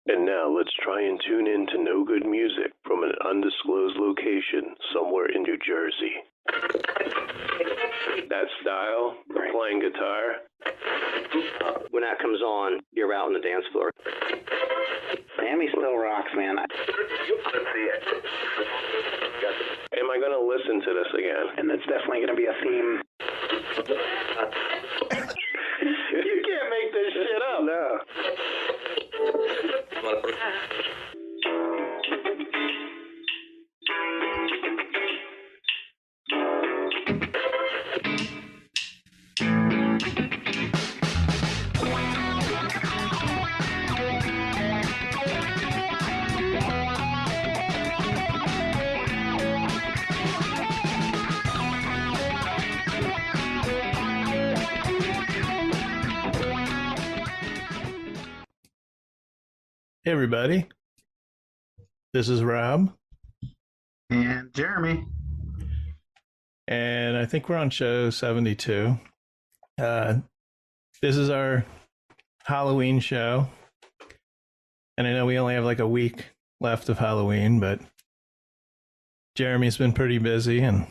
And now let's try and tune in to no good music from an undisclosed location somewhere in New Jersey. That style, playing guitar. When that comes on, you're out on the dance floor. Miami still rocks, man. Am I going to listen to this again? And it's definitely going to be a theme. You can't make this shit up. No. Hey everybody, this is Rob. And Jeremy. And I think we're on show 72. This is our Halloween show. And I know we only have like a week left of Halloween, but Jeremy's been pretty busy and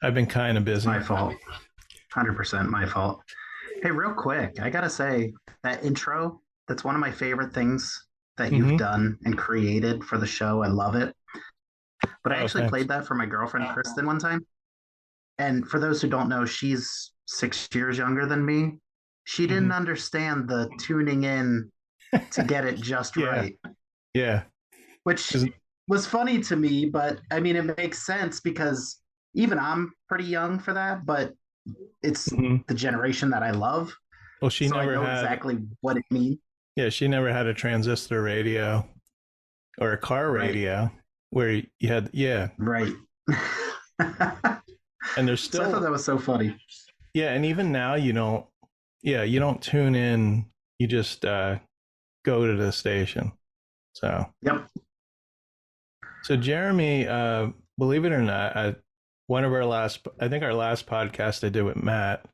I've been kind of busy. My fault. 100% my fault. Hey, real quick, I gotta say, that intro, that's one of my favorite things that you've done and created for the show. I love it. But I actually played that for my girlfriend, Kristen, one time. And for those who don't know, she's 6 years younger than me. She didn't understand the tuning in to get it just right. Yeah. Which was funny to me, but I mean, it makes sense because even I'm pretty young for that, but it's the generation that I love. Well, she so never I know had exactly what it means. Yeah, she never had a transistor radio or a car radio where you had, Right. And there's still, so I thought that was so funny. Yeah, and even now you don't tune in, you just go to the station. So, yep. So Jeremy, believe it or not, I think our last podcast I did with Matt,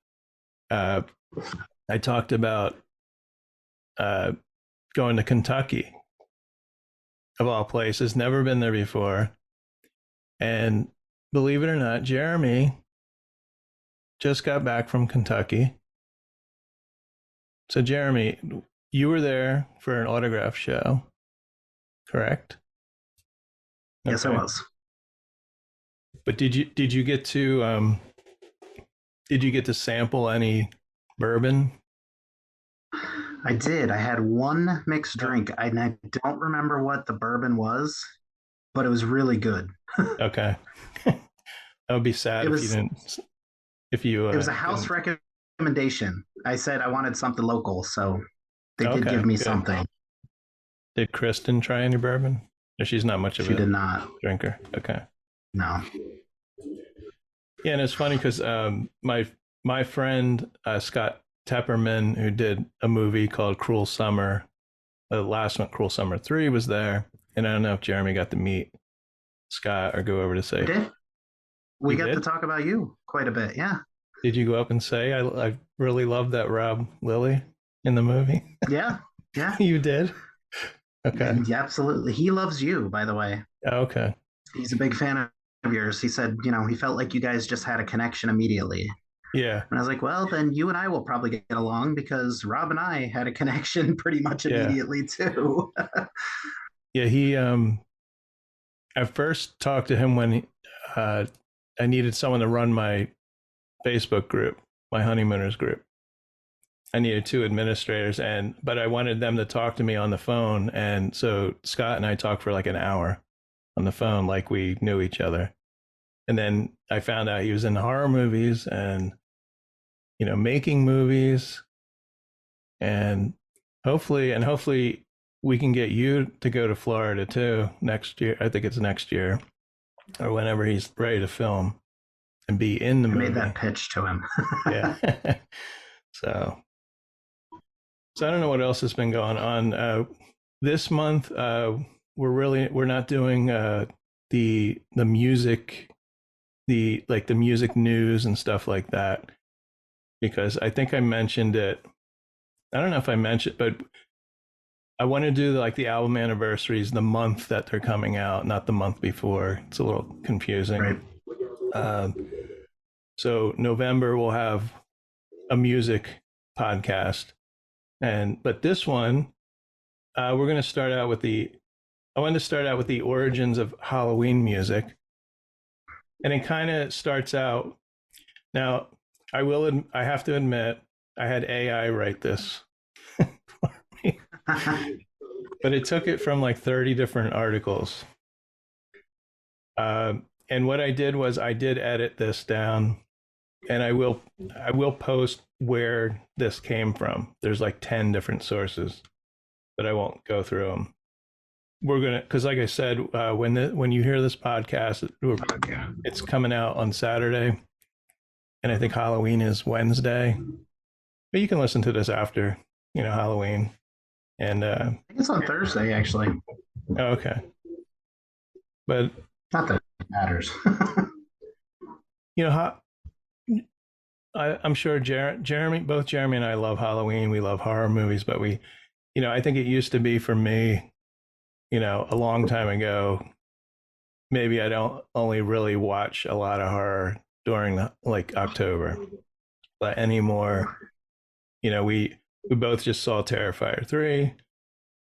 I talked about going to Kentucky, of all places, never been there before. And believe it or not, Jeremy just got back from Kentucky. So Jeremy, you were there for an autograph show, correct? Yes, I was. But did you get to sample any bourbon? I did. I had one mixed drink. I don't remember what the bourbon was, but it was really good. Okay. That would be sad if you didn't. If you, it was a house recommendation. I said I wanted something local, so they did give me something. Did Kristen try any bourbon? Or she's not much of she did not drinker. Okay. No. Yeah, and it's funny because my friend Scott Tepperman, who did a movie called Cruel Summer, the last one, Cruel Summer 3, was there. And I don't know if Jeremy got to meet Scott or go over to say. We did. We got to talk about you quite a bit, yeah. Did you go up and say, I really love that Rob Lilly in the movie? Yeah. You did? Okay. Yeah, absolutely. He loves you, by the way. Oh, okay. He's a big fan of yours. He said, he felt like you guys just had a connection immediately. Yeah. And I was like, well, then you and I will probably get along because Rob and I had a connection pretty much immediately too. Yeah, he I first talked to him when I needed someone to run my Facebook group, my honeymooners group. I needed 2 administrators, but I wanted them to talk to me on the phone, and so Scott and I talked for like an hour on the phone, like we knew each other. And then I found out he was in horror movies and, making movies. And hopefully we can get you to go to Florida too next year. I think it's next year or whenever he's ready to film and be in the movie. I made that pitch to him. Yeah. So I don't know what else has been going on. This month, we're not doing the music, the music news and stuff like that, because I think I mentioned it. I don't know if I mentioned, but I want to do like the album anniversaries the month that they're coming out, not the month before. It's a little confusing. Right. So November we'll have a music podcast, but this one we're going to start out with I wanted to start out with the origins of Halloween music, and it kind of starts out. Now, I have to admit, I had AI write this for me, but it took it from like 30 different articles. And what I did was I did edit this down, and I will post where this came from. There's like 10 different sources, but I won't go through them. We're gonna, because like I said, when you hear this podcast, it's coming out on Saturday, and I think Halloween is Wednesday. But you can listen to this after, Halloween. And I think it's on Thursday, actually. Oh, okay. But not that it matters. I'm sure both Jeremy and I love Halloween. We love horror movies, but I think it used to be for me, a long time ago, maybe I don't only really watch a lot of horror during like October, but anymore, we both just saw Terrifier 3,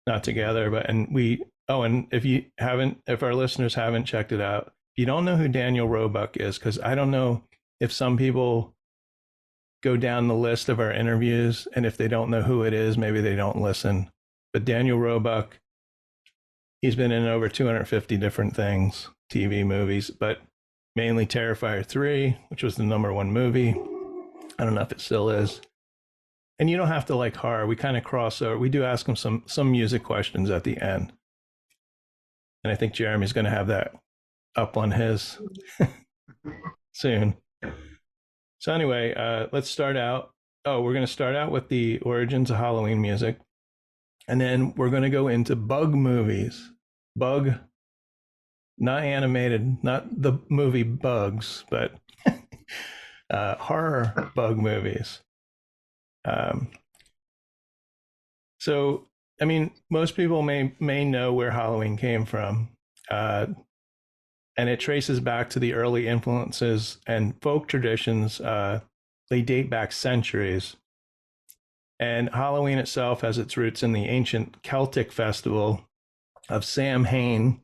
not together, and if our listeners haven't checked it out, you don't know who Daniel Roebuck is, because I don't know if some people go down the list of our interviews, and if they don't know who it is, maybe they don't listen. But Daniel Roebuck, he's been in over 250 different things, TV, movies, but mainly Terrifier 3, which was the #1 movie. I don't know if it still is. And you don't have to like horror. We kind of cross over. We do ask him some music questions at the end. And I think Jeremy's going to have that up on his soon. So anyway, let's start out. We're going to start out with the origins of Halloween music. And then we're going to go into bug movies. Bug, not animated, not the movie Bugs, but horror bug movies. So, I mean, most people may know where Halloween came from. And it traces back to the early influences and folk traditions. They date back centuries. And Halloween itself has its roots in the ancient Celtic festival of Samhain,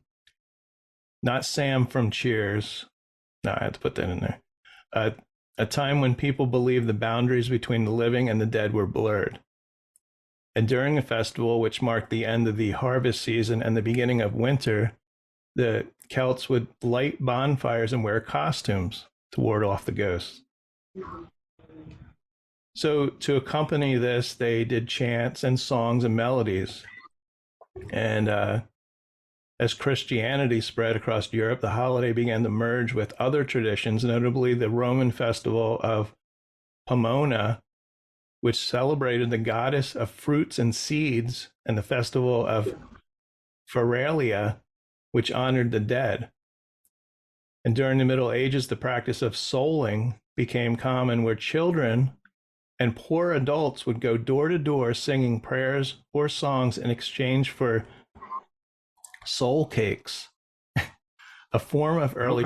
not Sam from Cheers. No, I had to put that in there. A time when people believed the boundaries between the living and the dead were blurred. And during the festival, which marked the end of the harvest season and the beginning of winter, the Celts would light bonfires and wear costumes to ward off the ghosts. So to accompany this, they did chants and songs and melodies. And as Christianity spread across Europe, the holiday began to merge with other traditions, notably the Roman festival of Pomona, which celebrated the goddess of fruits and seeds, and the festival of Feralia, which honored the dead. And during the Middle Ages, the practice of souling became common, where children and poor adults would go door to door singing prayers or songs in exchange for soul cakes, a form of early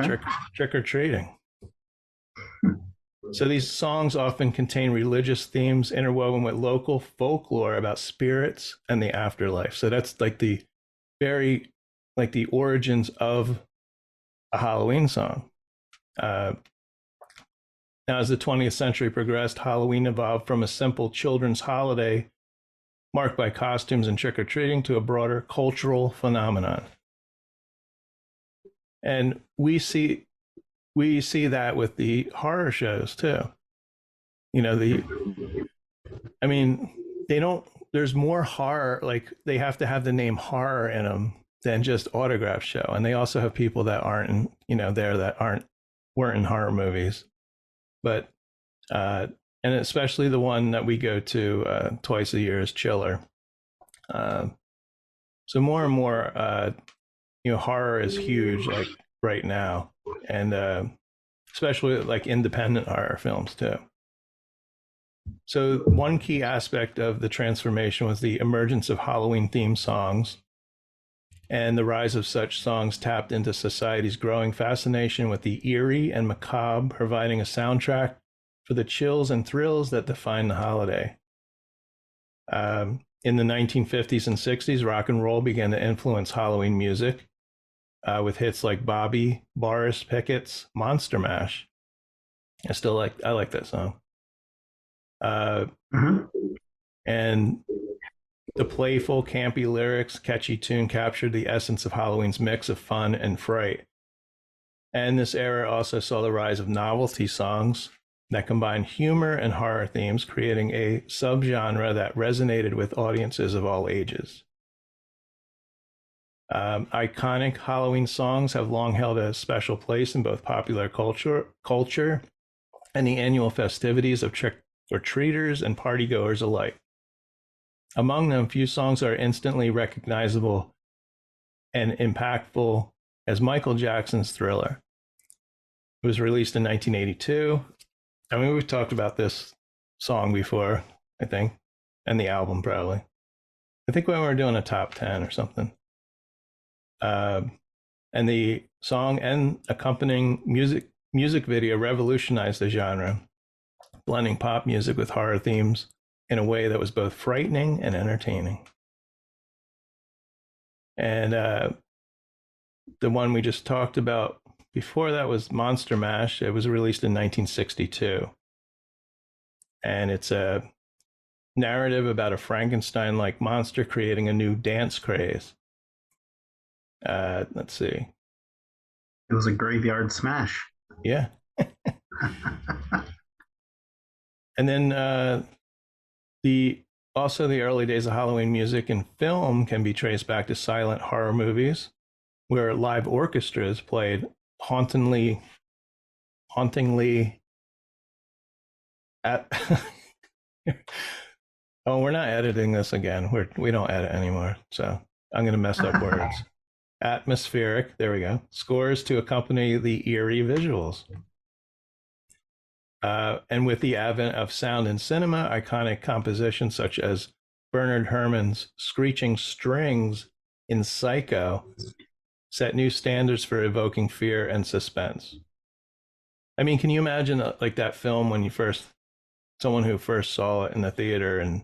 trick-or-treating. So these songs often contain religious themes interwoven with local folklore about spirits and the afterlife. So that's like the origins of a Halloween song. Now, as the 20th century progressed, Halloween evolved from a simple children's holiday marked by costumes and trick-or-treating to a broader cultural phenomenon. And we see that with the horror shows too. There's more horror, like they have to have the name horror in them than just autograph show. And they also have people that aren't weren't in horror movies. But and especially the one that we go to twice a year is Chiller. So more and more, horror is huge, like right now, and especially like independent horror films too. So one key aspect of the transformation was the emergence of Halloween themed songs, and the rise of such songs tapped into society's growing fascination with the eerie and macabre, providing a soundtrack for the chills and thrills that define the holiday. In the 1950s and 60s, rock and roll began to influence Halloween music with hits like Bobby, Boris Pickett's Monster Mash. I like that song. And the playful, campy lyrics, catchy tune captured the essence of Halloween's mix of fun and fright. And this era also saw the rise of novelty songs that combined humor and horror themes, creating a subgenre that resonated with audiences of all ages. Iconic Halloween songs have long held a special place in both popular culture and the annual festivities of trick-or-treaters and partygoers alike. Among them, few songs are instantly recognizable and impactful as Michael Jackson's Thriller. It was released in 1982. I mean, we've talked about this song before, I think, and the album probably. I think when we were doing a top 10 or something. And the song and accompanying music video revolutionized the genre, blending pop music with horror themes in a way that was both frightening and entertaining. And the one we just talked about before that was Monster Mash. It was released in 1962. And it's a narrative about a Frankenstein-like monster creating a new dance craze. Let's see. It was a graveyard smash. Yeah. And then the early days of Halloween music and film can be traced back to silent horror movies, where live orchestras played hauntingly at. Oh, we're not editing this again. We don't edit anymore, so I'm going to mess up words. Atmospheric, there we go, scores to accompany the eerie visuals. And with the advent of sound in cinema, iconic compositions such as Bernard Herrmann's Screeching Strings in Psycho set new standards for evoking fear and suspense. I mean, can you imagine like that film when someone who first saw it in the theater, and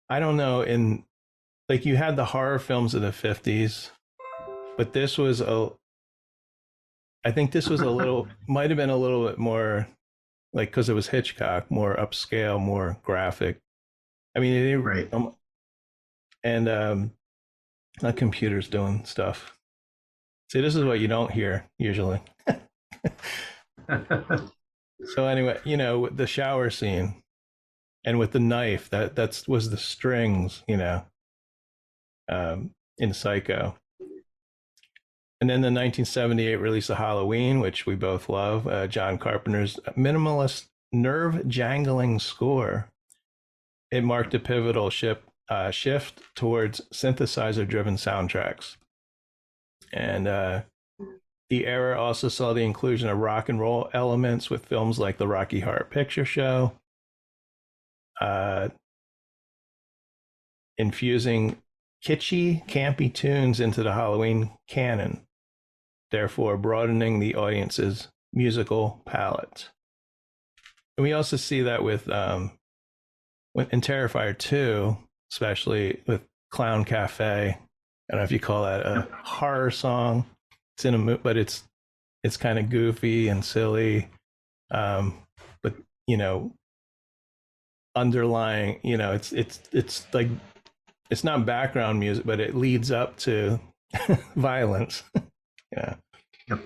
I don't know, like you had the horror films of the 50s, but this was I think this was might have been a little bit more, like, because it was Hitchcock, more upscale, more graphic. I mean, right. And not computers doing stuff. See, this is what you don't hear usually. So anyway, the shower scene, and with the knife, that was the strings, in Psycho. And then the 1978 release of Halloween, which we both love, John Carpenter's minimalist, nerve-jangling score. It marked a pivotal shift towards synthesizer-driven soundtracks. And the era also saw the inclusion of rock and roll elements with films like the Rocky Horror Picture Show, infusing kitschy, campy tunes into the Halloween canon, therefore broadening the audience's musical palette. And we also see that with in Terrifier 2, especially with Clown Cafe. I don't know if you call that a horror song. It's in a but it's kind of goofy and silly, but underlying, it's like, it's not background music, but it leads up to violence. Yeah. Yep.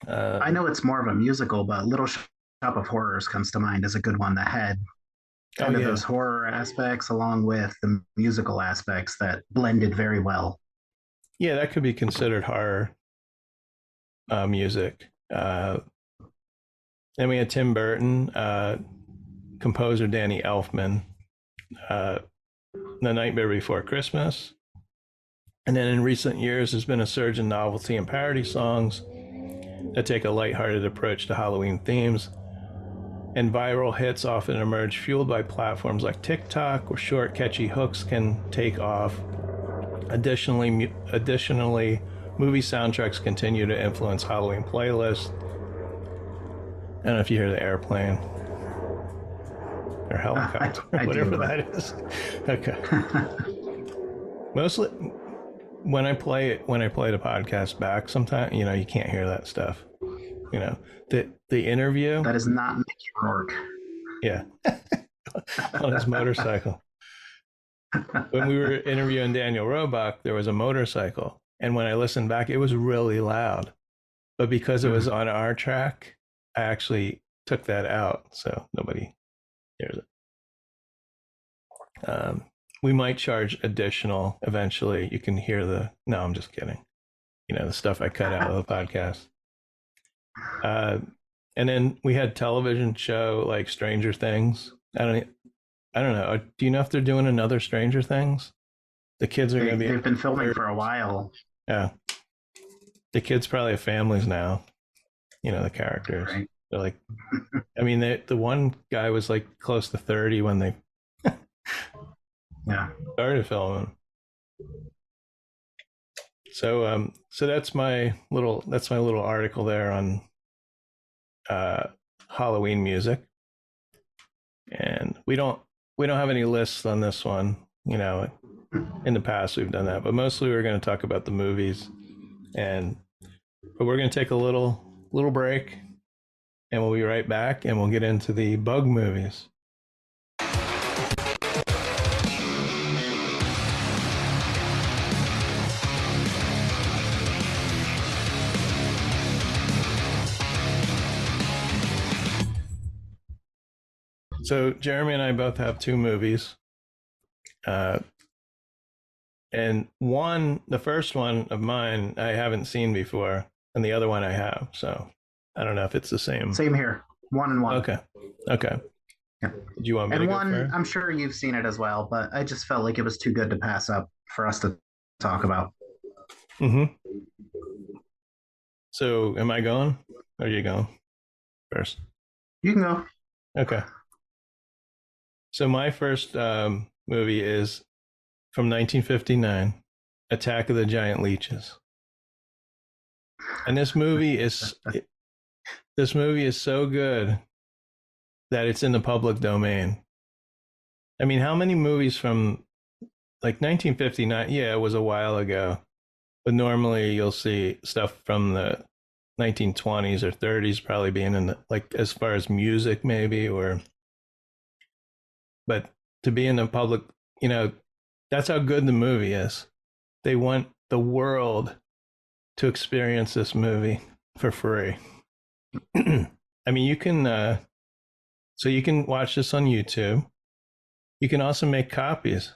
I know it's more of a musical, but Little Shop of Horrors comes to mind as a good one that had kind of those horror aspects along with the musical aspects that blended very well. Yeah, that could be considered horror music. Then we had Tim Burton, composer Danny Elfman, The Nightmare Before Christmas. And then in recent years, there's been a surge in novelty and parody songs that take a lighthearted approach to Halloween themes. and viral hits often emerge fueled by platforms like TikTok, where short, catchy hooks can take off. Additionally, movie soundtracks continue to influence Halloween playlists. I don't know if you hear the airplane or helicopter, whatever that is. Okay. Mostly, when I play the podcast back, sometimes you can't hear that stuff. The interview. That is not Mickey Rourke. Yeah, on his motorcycle. When we were interviewing Daniel Roebuck, there was a motorcycle, and when I listened back, it was really loud. But because it was on our track, I actually took that out, so nobody hears it. We might charge additional eventually. You can hear no, I'm just kidding. The stuff I cut out of the podcast. And then we had television show like Stranger Things. I don't know. Do you know if they're doing another Stranger Things? The kids are going to be. They've been filming for a while. Yeah. The kids probably have families now. The characters. Right. They're like, I mean, the one guy was like close to 30 when they started filming. So that's my little article there on Halloween music, and we don't have any lists on this one. In the past we've done that, but mostly we're going to talk about the movies, but we're going to take a little break, and we'll be right back, and we'll get into the bug movies. So Jeremy and I both have two movies, and the first one of mine I haven't seen before, and the other one I have. So I don't know if it's the same. Same here. 1 and 1. Okay. Yeah. Do you want me to go first? I'm sure you've seen it as well, but I just felt like it was too good to pass up for us to talk about. Mm-hmm. So am I going? Or are you going first? You can go. Okay. So my first movie is from 1959, Attack of the Giant Leeches. And this movie is so good that it's in the public domain. I mean, how many movies from like 1959? Yeah, it was a while ago. But normally you'll see stuff from the 1920s or 30s probably being in the, like, as far as music maybe, but to be in the public, that's how good the movie is. They want the world to experience this movie for free. I mean, you can watch this on YouTube. You can also make copies,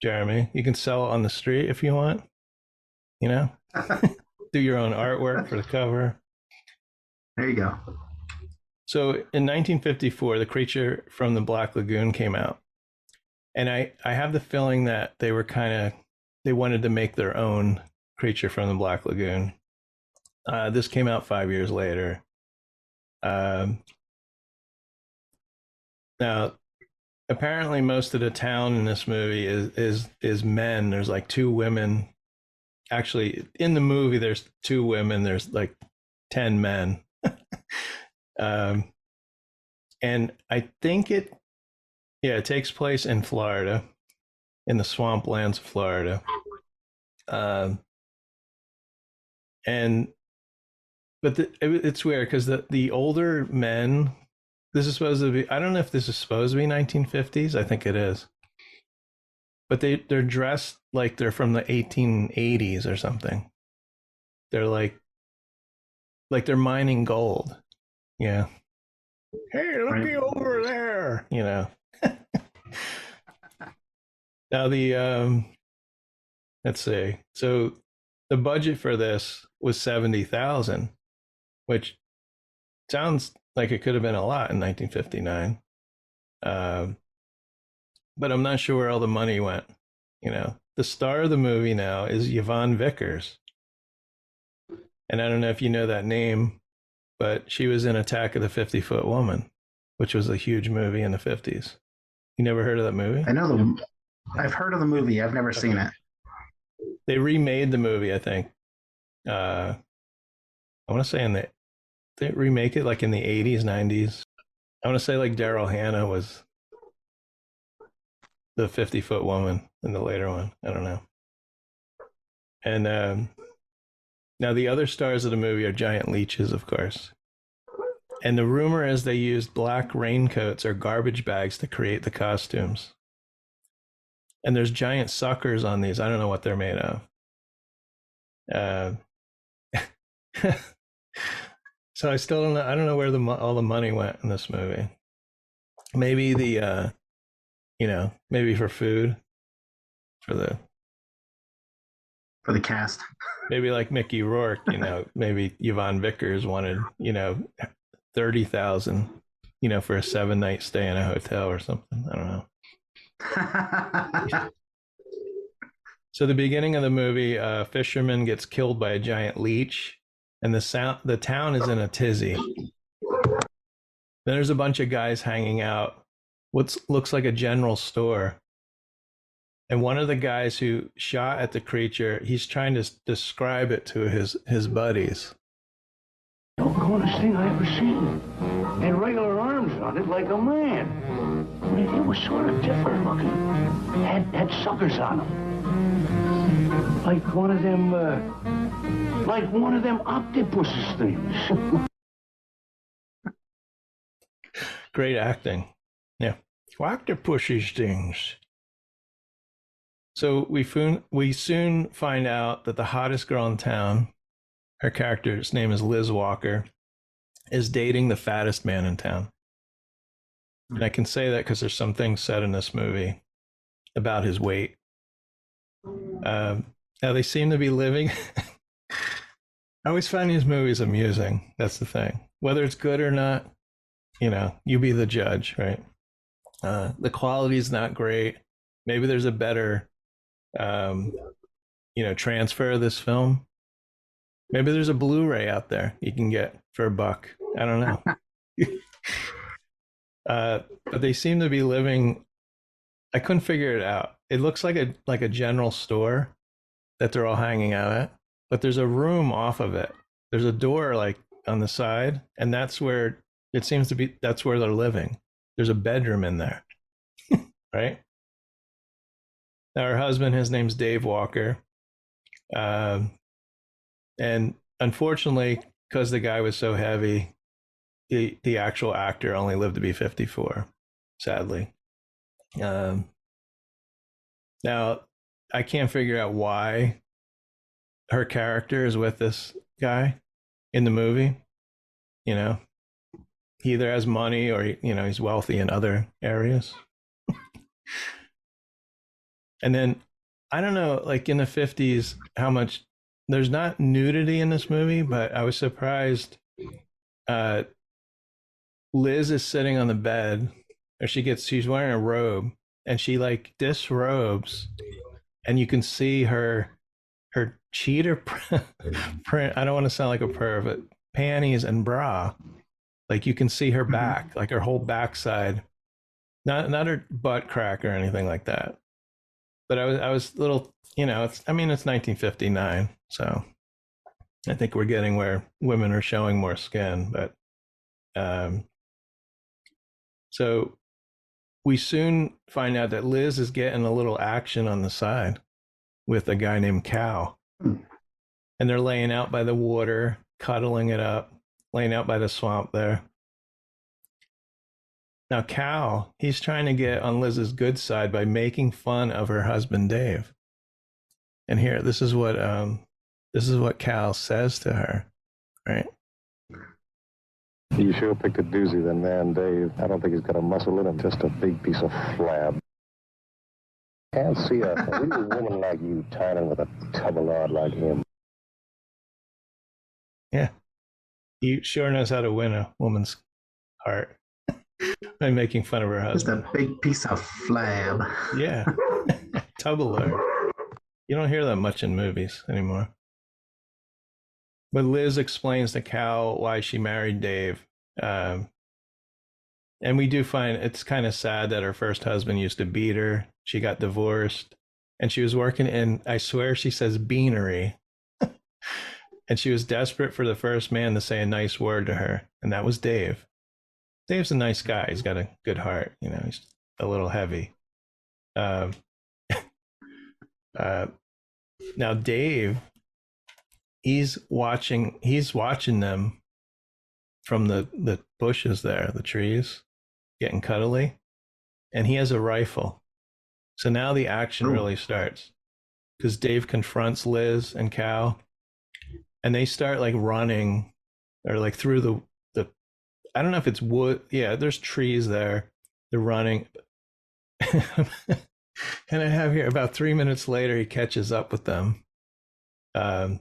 Jeremy. You can sell it on the street if you want, do your own artwork for the cover. There you go. So in 1954, The Creature from the Black Lagoon came out. And I have the feeling that they wanted to make their own Creature from the Black Lagoon. This came out 5 years later. Now, apparently most of the town in this movie is men. There's like two women. Actually, in the movie, there's two women. There's like 10 men. And I think it takes place in Florida, in the swamplands of Florida. It's weird because the older men, this is supposed to be, I don't know if this is supposed to be 1950s. I think it is. But they're dressed like they're from the 1880s or something. They're like they're mining gold. Yeah. Hey, looky over there, Now let's see. So the budget for this was $70,000, which sounds like it could have been a lot in 1959. But I'm not sure where all the money went. The star of the movie now is Yvonne Vickers. And I don't know if you know that name, but she was in Attack of the 50-Foot Woman. which was a huge movie in the 50s. You never heard of that movie? I've heard of the movie. I've never seen it. They remade the movie, I think. I want to say they remake it like in the 80s, 90s. I want to say like Daryl Hannah was the 50-foot woman in the later one. I don't know. And now the other stars of the movie are giant leeches, of course. And the rumor is they used black raincoats or garbage bags to create the costumes. And there's giant suckers on these. I don't know what they're made of. So I still don't know. I don't know where all the money went in this movie. Maybe maybe for food, for the cast. Maybe like Mickey Rourke, maybe Yvonne Vickers wanted, $30,000, for a 7-night stay in a hotel or something. I don't know. So the beginning of the movie, a fisherman gets killed by a giant leech, and the town is in a tizzy. Then there's a bunch of guys hanging out. What looks like a general store. And one of the guys who shot at the creature, he's trying to describe it to his buddies. The coolest thing I ever seen. Had regular arms on it like a man. I mean, it was sort of different looking. Had suckers on them. Like one of them octopuses things. Great acting. Yeah. Octopuses things. So we soon find out that the hottest girl in town, her character's name is Liz Walker, is dating the fattest man in town. And I can say that because there's some things said in this movie about his weight. Now they seem to be living. I always find these movies amusing. That's the thing. Whether it's good or not, you be the judge, right? The quality is not great. Maybe there's a better transfer of this film. Maybe there's a Blu-ray out there you can get for $1. I don't know. But they seem to be living. I couldn't figure it out. It looks like a general store that they're all hanging out at, but there's a room off of it. There's a door like on the side, and that's where it seems to be. That's where they're living. There's a bedroom in there, right? Now, her husband, his name's Dave Walker. And unfortunately, because the guy was so heavy, the actual actor only lived to be 54, sadly. Now, I can't figure out why her character is with this guy in the movie. He either has money or, he's wealthy in other areas. And then, I don't know, like in the 50s, how much, there's not nudity in this movie, but I was surprised. Liz is sitting on the bed, or she's wearing a robe, and she like disrobes, and you can see her cheater print. I don't want to sound like a perv, but panties and bra. Like you can see her back, like her whole backside, not her butt crack or anything like that. But I was a little, it's 1959, so I think we're getting where women are showing more skin. But so we soon find out that Liz is getting a little action on the side with a guy named Cal. And they're laying out by the water, cuddling it up, laying out by the swamp there. Now, Cal, he's trying to get on Liz's good side by making fun of her husband, Dave. And here, this is what Cal says to her, right? You sure picked a doozy, then, man, Dave. I don't think he's got a muscle in him, just a big piece of flab. Can't see a real woman like you tying with a tub of lard like him. Yeah. He sure knows how to win a woman's heart. By making fun of her husband. Just a big piece of flab. Yeah. Tubular. You don't hear that much in movies anymore. But Liz explains to Cal why she married Dave. And we do find it's kind of sad that her first husband used to beat her. She got divorced and she was working in, I swear she says beanery. And she was desperate for the first man to say a nice word to her. And that was Dave. Dave's a nice guy. He's got a good heart. You know, he's a little heavy. Now Dave, he's watching them from the bushes there, the trees, getting cuddly. And he has a rifle. So now the action really starts. Because Dave confronts Liz and Cal. And they start like running or like through the I don't know if it's wood. Yeah, there's trees there. They're running. And I have here about 3 minutes later, he catches up with them. And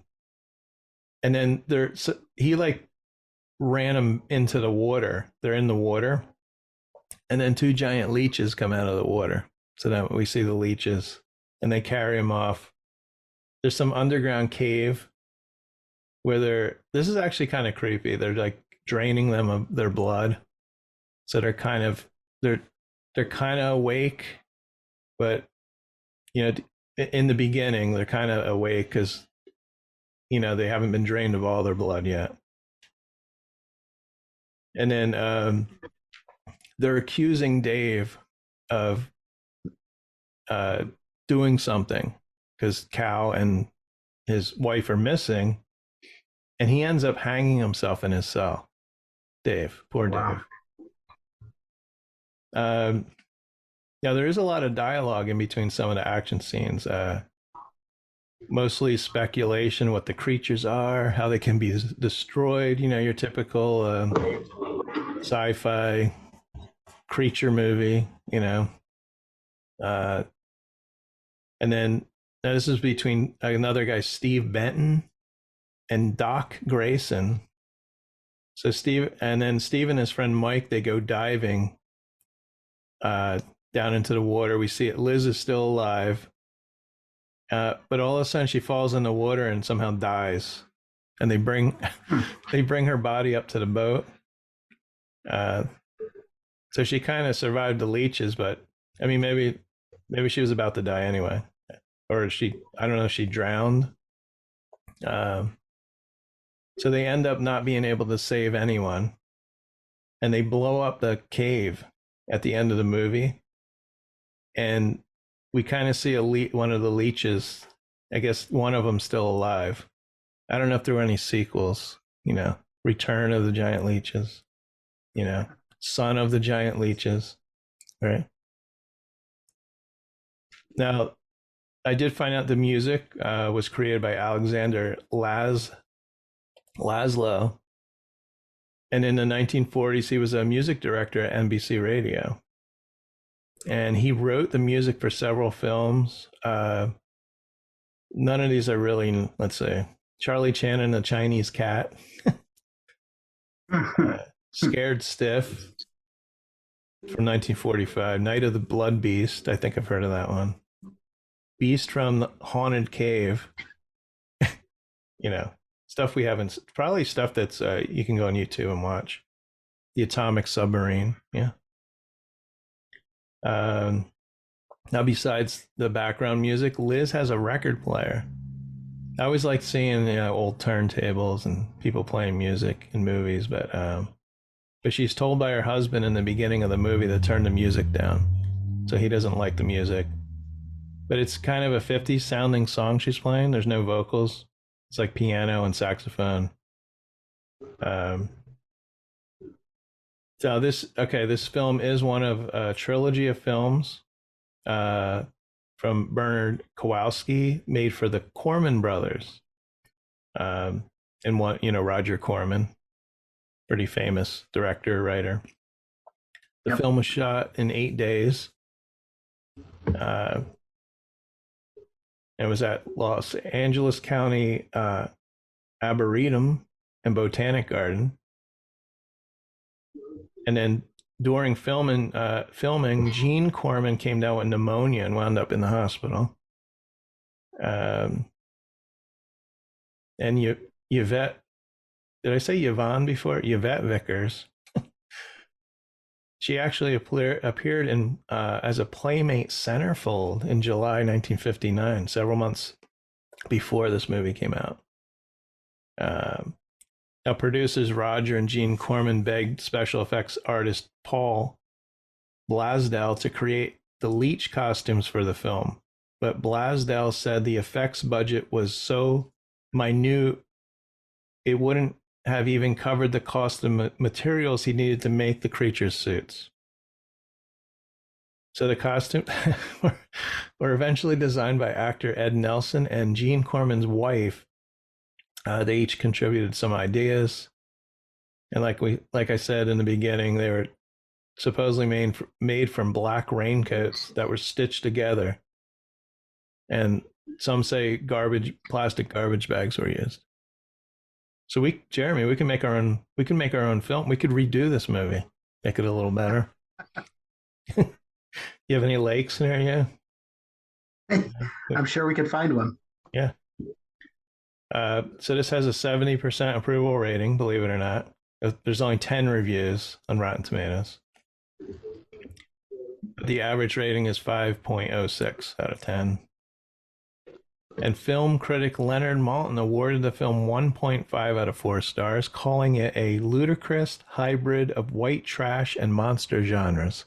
then he like ran them into the water. They're in the water. And then 2 giant leeches come out of the water. So now we see the leeches and they carry him off. There's some underground cave where this is actually kind of creepy. They're like draining them of their blood. So they're kind of awake, but you know, in the beginning, they're kind of awake because, you know, they haven't been drained of all their blood yet. And then they're accusing Dave of doing something because Cal and his wife are missing. And he ends up hanging himself in his cell. Dave, poor Dave. Now, there is a lot of dialogue in between some of the action scenes. Mostly speculation, what the creatures are, how they can be destroyed. You know, your typical sci-fi creature movie, you know. And then now this is between another guy, Steve Benton, and Doc Grayson. So Steve and his friend Mike, they go diving down into the water. We see it. Liz is still alive. But all of a sudden she falls in the water and somehow dies. And they bring her body up to the boat. So she kind of survived the leeches, but I mean maybe she was about to die anyway. Or I don't know, she drowned. So they end up not being able to save anyone. And they blow up the cave at the end of the movie. And we kind of see one of the leeches. I guess one of them still alive. I don't know if there were any sequels, you know, Return of the Giant Leeches, you know, Son of the Giant Leeches, right? Now, I did find out the music was created by Alexander Laszlo. And in the 1940s, he was a music director at NBC Radio. And he wrote the music for several films. None of these are really, let's say, Charlie Chan and the Chinese Cat. Scared Stiff from 1945. Night of the Blood Beast. I think I've heard of that one. Beast from the Haunted Cave. You know, stuff we haven't, probably stuff that's you can go on YouTube and watch. The Atomic Submarine. Yeah. Now, besides the background music, Liz has a record player. I always like seeing, you know, old turntables and people playing music in movies, but she's told by her husband in the beginning of the movie to turn the music down, so he doesn't like the music. But it's kind of a 50s sounding song she's playing. There's no vocals. It's like piano and saxophone. So this film is one of a trilogy of films from Bernard Kowalski, made for the Corman brothers. And one, you know, Roger Corman, pretty famous director, writer. The film was shot in 8 days. It was at Los Angeles County Arboretum and Botanic Garden. And then during filming, Gene Corman came down with pneumonia and wound up in the hospital. And Yvette, did I say Yvonne before? Yvette Vickers. She actually appeared in as a Playmate centerfold in July 1959, several months before this movie came out. Now, producers Roger and Gene Corman begged special effects artist Paul Blasdell to create the Leech costumes for the film, but Blasdell said the effects budget was so minute it wouldn't have even covered the cost of materials he needed to make the creatures' suits. So the costumes were eventually designed by actor Ed Nelson and Gene Corman's wife. They each contributed some ideas, and like I said in the beginning, they were supposedly made from black raincoats that were stitched together, and some say plastic garbage bags were used. So Jeremy, we can make our own. We can make our own film. We could redo this movie, make it a little better. You have any lakes near you? I'm sure we could find one. Yeah. So this has a 70% approval rating, believe it or not. There's only 10 reviews on Rotten Tomatoes. The average rating is 5.06 out of 10. And film critic Leonard Maltin awarded the film 1.5 out of 4 stars, calling it a ludicrous hybrid of white trash and monster genres.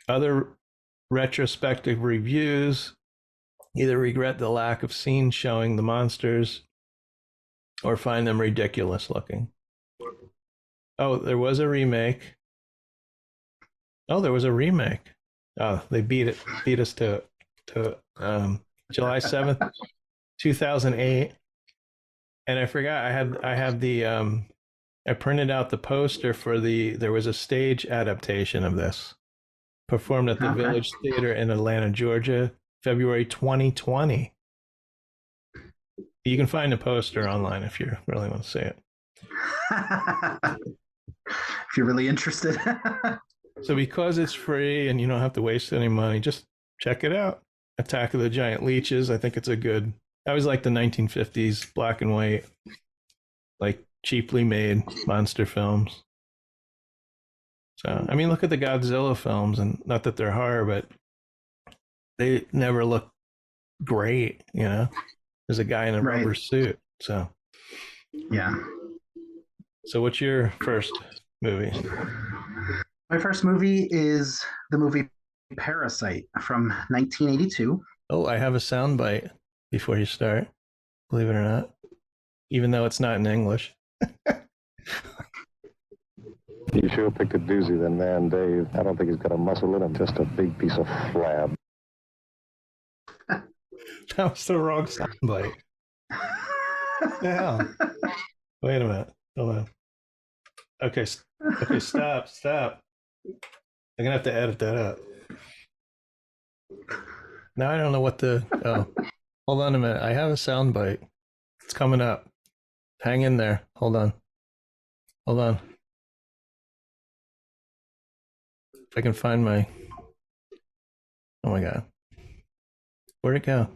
Other retrospective reviews either regret the lack of scenes showing the monsters or find them ridiculous looking. Oh, there was a remake. Oh, they beat us to July 7th, 2008. And I forgot I printed out the poster for there was a stage adaptation of this performed at the Village Theater in Atlanta, Georgia, February 2020. You can find the poster online if you really want to see it. If you're really interested. So because it's free and you don't have to waste any money, just check it out. Attack of the Giant Leeches. I think it's I always like the 1950s black and white, like cheaply made monster films. So, I mean, look at the Godzilla films, and not that they're horror, but they never look great, you know? There's a guy in a rubber suit, so. Yeah. So what's your first movie? My first movie is the movie Parasite from 1982. Oh, I have a soundbite before you start, believe it or not, even though it's not in English. You sure picked a doozy then, man, Dave. I don't think he's got a muscle in him, just a big piece of flab. That was the wrong soundbite. Yeah. Wait a minute. Hold on. Okay, stop. I'm gonna have to edit that out. Now I don't know what hold on a minute. I have a soundbite. It's coming up. Hang in there. Hold on. If I can find oh my God. Where'd it go?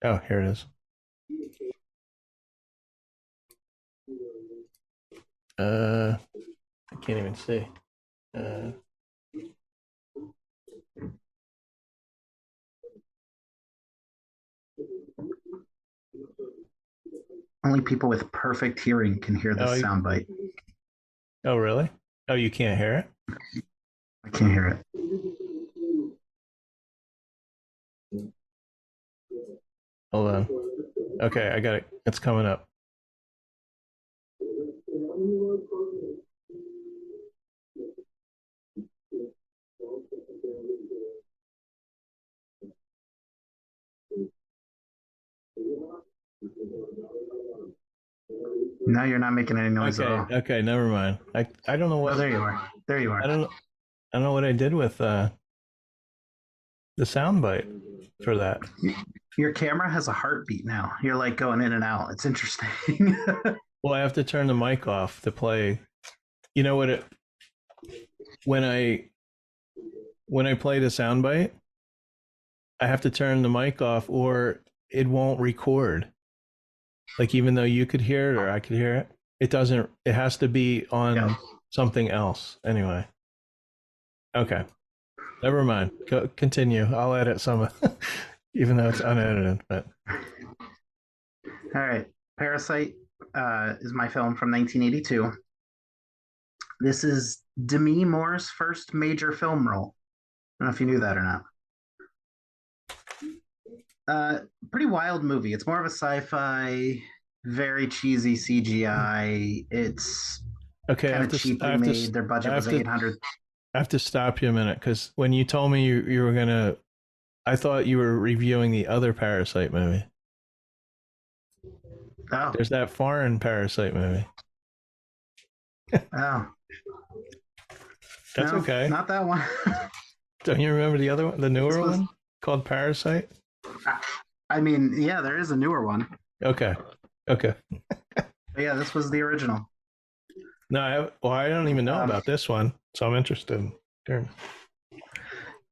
Oh, here it is. I can't even see. Only people with perfect hearing can hear this soundbite. Oh, really? Oh, you can't hear it? I can't hear it. Hold on. Okay, I got it. It's coming up. No, you're not making any noise at all. Okay, never mind. I don't know what. Oh, there you are. I don't know what I did with the soundbite for that. Your camera has a heartbeat now. You're like going in and out. It's interesting. Well, I have to turn the mic off to play. You know what? When I play the soundbite, I have to turn the mic off or it won't record. Like even though you could hear it or I could hear it, it doesn't. It has to be on something else anyway. Okay, never mind. Continue. I'll edit some, even though it's unedited. But all right, Parasite is my film from 1982. This is Demi Moore's first major film role. I don't know if you knew that or not. Pretty wild movie. It's more of a sci-fi, very cheesy CGI. It's okay, kind of cheaply made. Their budget was 800. I have to stop you a minute because when you told me you were gonna, I thought you were reviewing the other Parasite movie. Oh, there's that foreign Parasite movie. Oh, that's okay. Not that one. Don't you remember the other one, the newer one called Parasite? I mean, yeah, there is a newer one. Okay. Yeah, this was the original. No, I don't even know about this one, so I'm interested. Sure.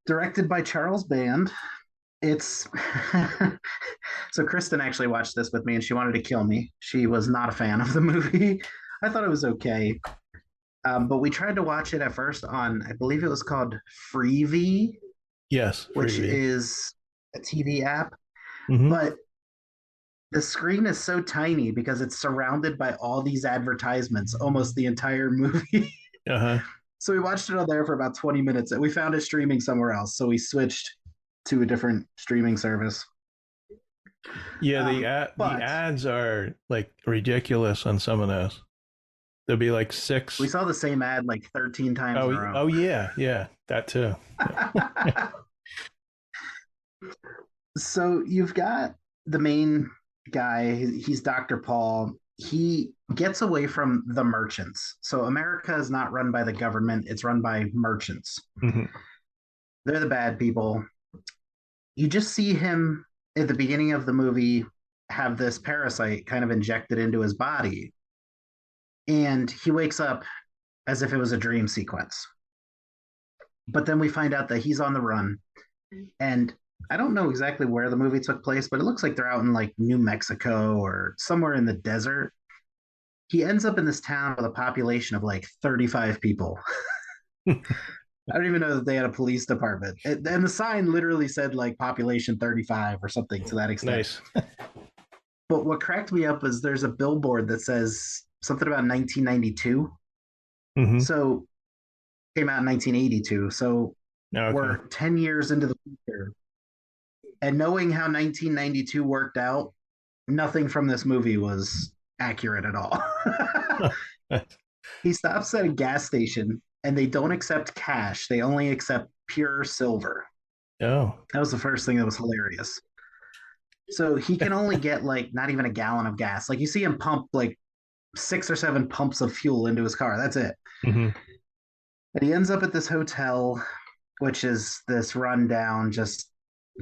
Directed by Charles Band. It's so Kristen actually watched this with me and she wanted to kill me. She was not a fan of the movie. I thought it was okay. But we tried to watch it at first on, I believe it was called Freevee. Yes. Which Freevee is a TV app. Mm-hmm. But the screen is so tiny because it's surrounded by all these advertisements almost the entire movie. Uh-huh. So we watched it on there for about 20 minutes and we found it streaming somewhere else. So we switched to a different streaming service. Yeah, the ads are like ridiculous on some of those. There'll be like 6. We saw the same ad like 13 times in a row. Oh yeah, that too. So you've got the main guy, he's Dr. Paul. He gets away from the merchants. So America is not run by the government, it's run by merchants. Mm-hmm. They're the bad people. You just see him at the beginning of the movie have this parasite kind of injected into his body. And he wakes up as if it was a dream sequence. But then we find out that he's on the run. And I don't know exactly where the movie took place, but it looks like they're out in like New Mexico or somewhere in the desert. He ends up in this town with a population of like 35 people. I don't even know that they had a police department. And the sign literally said like population 35 or something to that extent. Nice. But what cracked me up is there's a billboard that says something about 1992. Mm-hmm. So came out in 1982. So we're 10 years into the future. And knowing how 1992 worked out, nothing from this movie was accurate at all. He stops at a gas station and they don't accept cash. They only accept pure silver. Oh. That was the first thing that was hilarious. So he can only get like not even a gallon of gas. Like you see him pump like 6 or 7 pumps of fuel into his car. That's it. Mm-hmm. And he ends up at this hotel, which is this rundown, just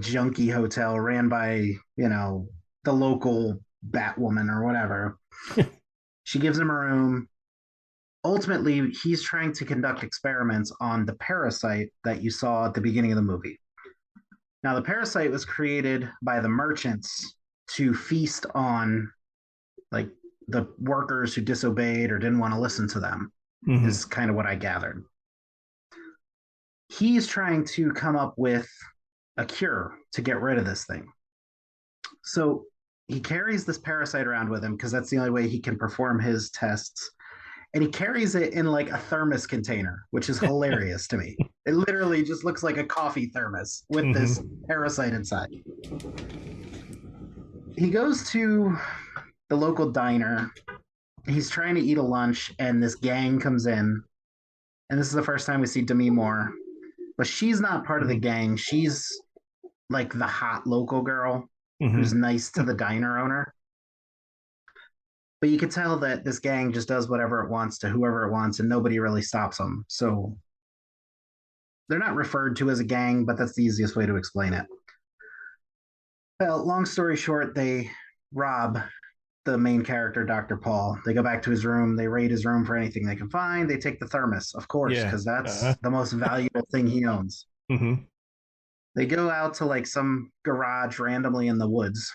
junky hotel ran by, the local Batwoman or whatever. She gives him a room. Ultimately, he's trying to conduct experiments on the parasite that you saw at the beginning of the movie. Now, the parasite was created by the merchants to feast on, like, the workers who disobeyed or didn't want to listen to them, is kind of what I gathered. He's trying to come up with a cure to get rid of this thing. So he carries this parasite around with him because that's the only way he can perform his tests. And he carries it in like a thermos container, which is hilarious to me. It literally just looks like a coffee thermos with this parasite inside. He goes to the local diner. He's trying to eat a lunch, and this gang comes in. And this is the first time we see Demi Moore. But she's not part of the gang. She's like the hot local girl who's nice to the diner owner. But you could tell that this gang just does whatever it wants to whoever it wants, and nobody really stops them. So they're not referred to as a gang, but that's the easiest way to explain it. Well, long story short, they rob the main character, Dr. Paul. They go back to his room. They raid his room for anything they can find. They take the thermos, of course, because that's the most valuable thing he owns. They go out to like some garage randomly in the woods.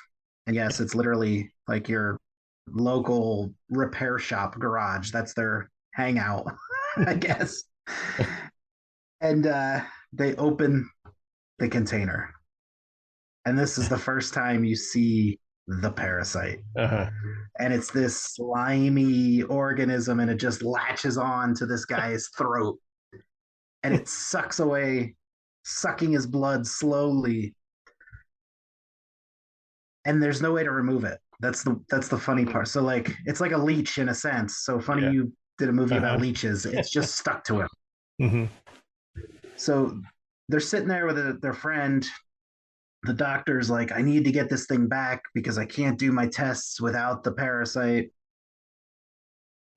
And yes, it's literally like your local repair shop garage. That's their hangout, I guess. And they open the container. And this is the first time you see the parasite. Uh-huh. And it's this slimy organism, and it just latches on to this guy's throat. And it sucks away, sucking his blood slowly. And there's no way to remove it. That's the funny part. So like it's like a leech in a sense. So funny you did a movie about leeches. It's just stuck to him. Mm-hmm. So they're sitting there with their friend. The doctor's like, I need to get this thing back because I can't do my tests without the parasite.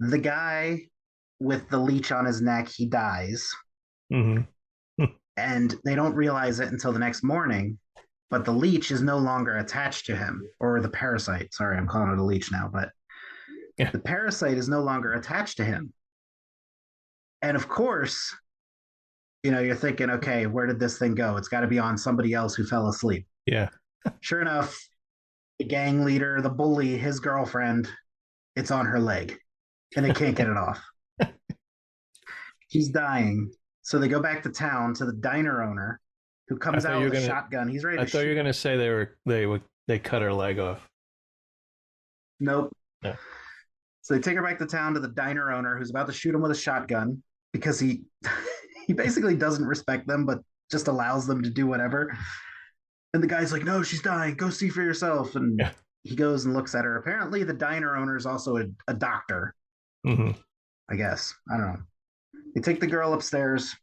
The guy with the leech on his neck, he dies. Mm-hmm. And they don't realize it until the next morning. But the leech is no longer attached to him, or the parasite. Sorry, I'm calling it a leech now, but the parasite is no longer attached to him. And of course, you're thinking, okay, where did this thing go? It's got to be on somebody else who fell asleep. Yeah. Sure enough, the gang leader, the bully, his girlfriend, it's on her leg, and they can't get it off. She's dying. So they go back to town to the diner owner, who comes out with a shotgun. He's ready to shoot. I thought you were going to say they cut her leg off. Nope. No. So they take her back to town to the diner owner, who's about to shoot him with a shotgun because he basically doesn't respect them, but just allows them to do whatever. And the guy's like, no, she's dying. Go see for yourself. And he goes and looks at her. Apparently the diner owner is also a doctor. Mm-hmm. I guess. I don't know. They take the girl upstairs.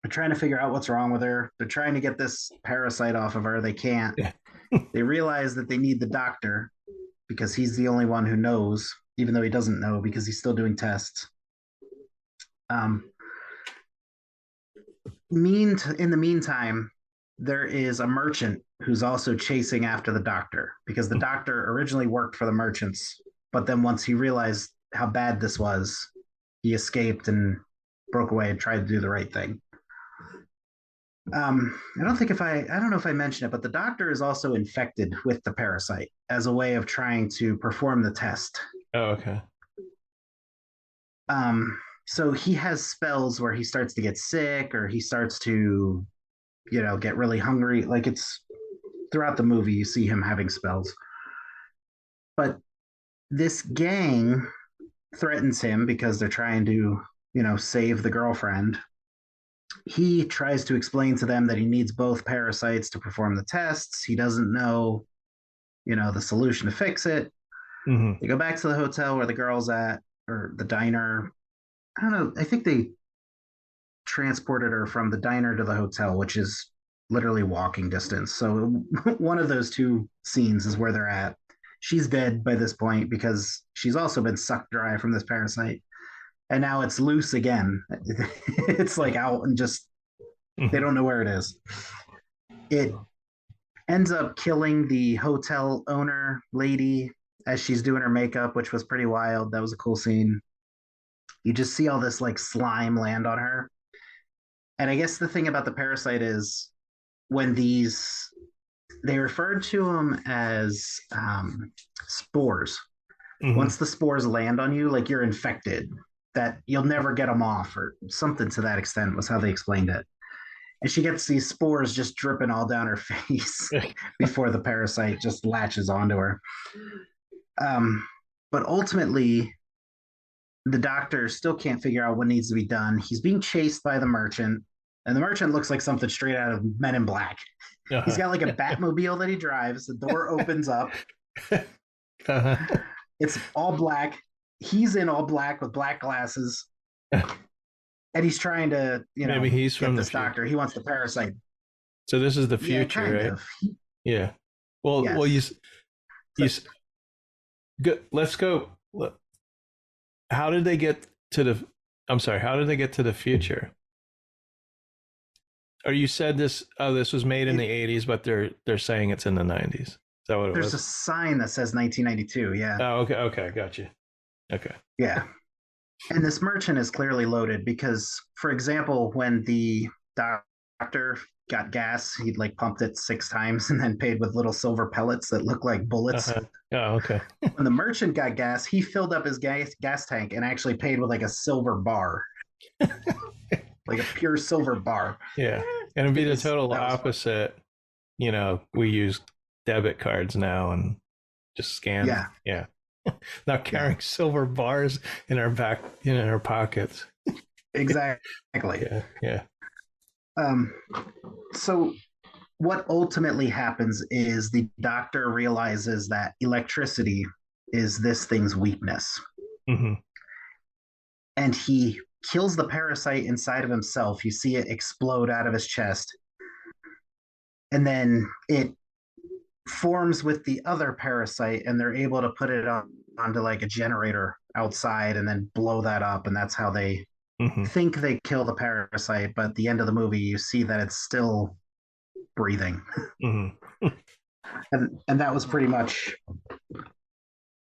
They're trying to figure out what's wrong with her. They're trying to get this parasite off of her. They can't. They realize that they need the doctor because he's the only one who knows, even though he doesn't know because he's still doing tests. In the meantime, there is a merchant who's also chasing after the doctor because the doctor originally worked for the merchants, but then once he realized how bad this was, he escaped and broke away and tried to do the right thing. I don't know if I mentioned it, but the doctor is also infected with the parasite as a way of trying to perform the test. Oh, okay. So he has spells where he starts to get sick or he starts to, get really hungry. Like it's throughout the movie, you see him having spells. But this gang threatens him because they're trying to, save the girlfriend. He tries to explain to them that he needs both parasites to perform the tests. He doesn't know, the solution to fix it. Mm-hmm. They go back to the hotel where the girl's at, or the diner. I don't know. I think they transported her from the diner to the hotel, which is literally walking distance. So one of those two scenes is where they're at. She's dead by this point because she's also been sucked dry from this parasite. And now it's loose again. It's like out and just, they don't know where it is. It ends up killing the hotel owner lady as she's doing her makeup, which was pretty wild. That was a cool scene. You just see all this like slime land on her. And I guess the thing about the parasite is when they referred to them as spores. Mm-hmm. Once the spores land on you, like you're infected, that you'll never get them off or something to that extent was how they explained it. And she gets these spores just dripping all down her face before the parasite just latches onto her. But ultimately, the doctor still can't figure out what needs to be done. He's being chased by the merchant, and the merchant looks like something straight out of Men in Black. Uh-huh. He's got like a Batmobile that he drives. The door opens up. Uh-huh. It's all black. He's in all black with black glasses. And he's trying to, maybe he's from this doctor. He wants the parasite. So this is the future, right? Of. Yeah. Well, yes. Let's go. How did they get to the future? Or you said this was made in the 80s, but they're saying it's in the 90s. Is that what it was? There's a sign that says 1992, yeah. Oh, okay, gotcha. Okay. Yeah. And this merchant is clearly loaded because, for example, when the doctor doctor got gas, he'd like pumped it 6 times and then paid with little silver pellets that look like bullets. Oh, okay. When the merchant got gas, he filled up his gas tank and actually paid with like a silver bar, like a pure silver bar. Yeah, and it'd be the total opposite. You know, we use debit cards now and just scan. Yeah. Not carrying silver bars in our pockets. Exactly. Yeah. So what ultimately happens is the doctor realizes that electricity is this thing's weakness. Mm-hmm. And he kills the parasite inside of himself. You see it explode out of his chest. And then it forms with the other parasite, and they're able to put it onto like a generator outside and then blow that up. And that's how they think they kill the parasite. But at the end of the movie, you see that it's still breathing. Mm-hmm. and that was pretty much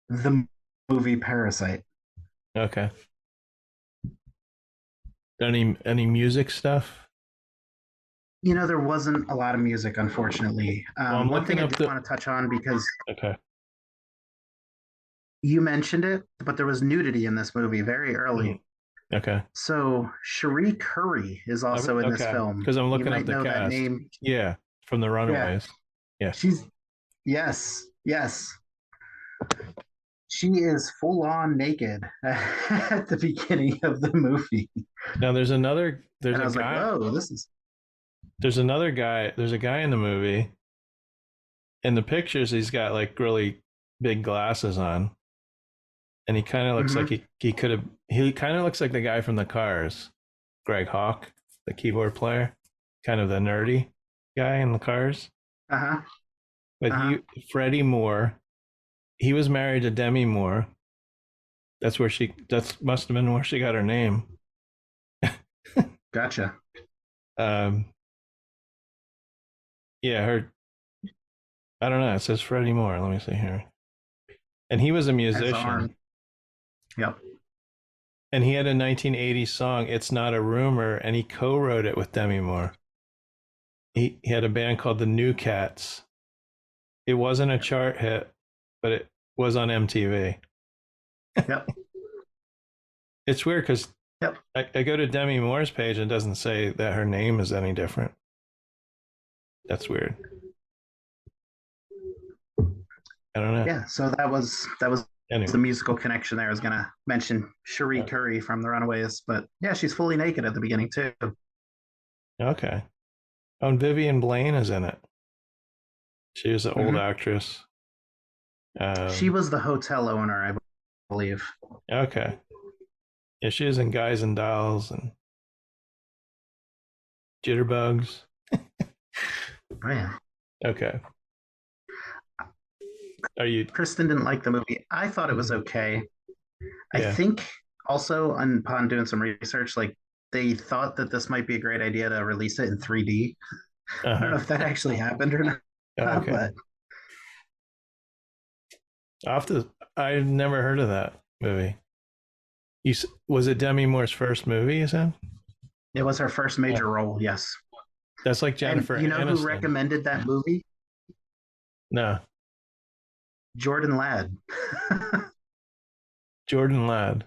the movie Parasite. Okay. Any music stuff? You know, there wasn't a lot of music, unfortunately. One thing I did want to touch on, because you mentioned it, but there was nudity in this movie very early. Okay. So Cherie Curry is also in this film. Because I'm looking up the cast. That name. Yeah, from the Runaways. Yeah. Yes. She is full on naked at the beginning of the movie. Now there's a guy. Like, oh, this is. There's another guy. There's a guy in the movie. In the pictures, he's got like really big glasses on, and he kind of looks like he could have. He kind of looks like the guy from the Cars, Greg Hawk, the keyboard player, kind of the nerdy guy in the Cars. But Freddie Moore, he was married to Demi Moore. That must have been where she got her name. Gotcha. Yeah, I don't know. It says Freddie Moore. Let me see here. And he was a musician. Yep. And he had a 1980 song, It's Not a Rumor, and he co-wrote it with Demi Moore. He had a band called the New Cats. It wasn't a chart hit, but it was on MTV. Yep. It's weird because I go to Demi Moore's page and it doesn't say that her name is any different. That's weird. I don't know. Yeah, so that was anyway. The musical connection there. I was going to mention Cherie Curry from The Runaways, but yeah, she's fully naked at the beginning too. Okay. Oh, and Vivian Blaine is in it. She was an old actress. She was the hotel owner, I believe. Okay. Yeah, she was in Guys and Dolls and Jitterbugs. Oh, yeah. Okay. Kristen didn't like the movie. I thought it was okay. I think also upon doing some research, like they thought that this might be a great idea to release it in 3D. I don't know if that actually happened or not. Okay. But I've never heard of that movie. Was it Demi Moore's first movie, you said? It was her first major role, yes. That's like Jennifer Aniston. You know who recommended that movie? No. Jordan Ladd. Jordan Ladd.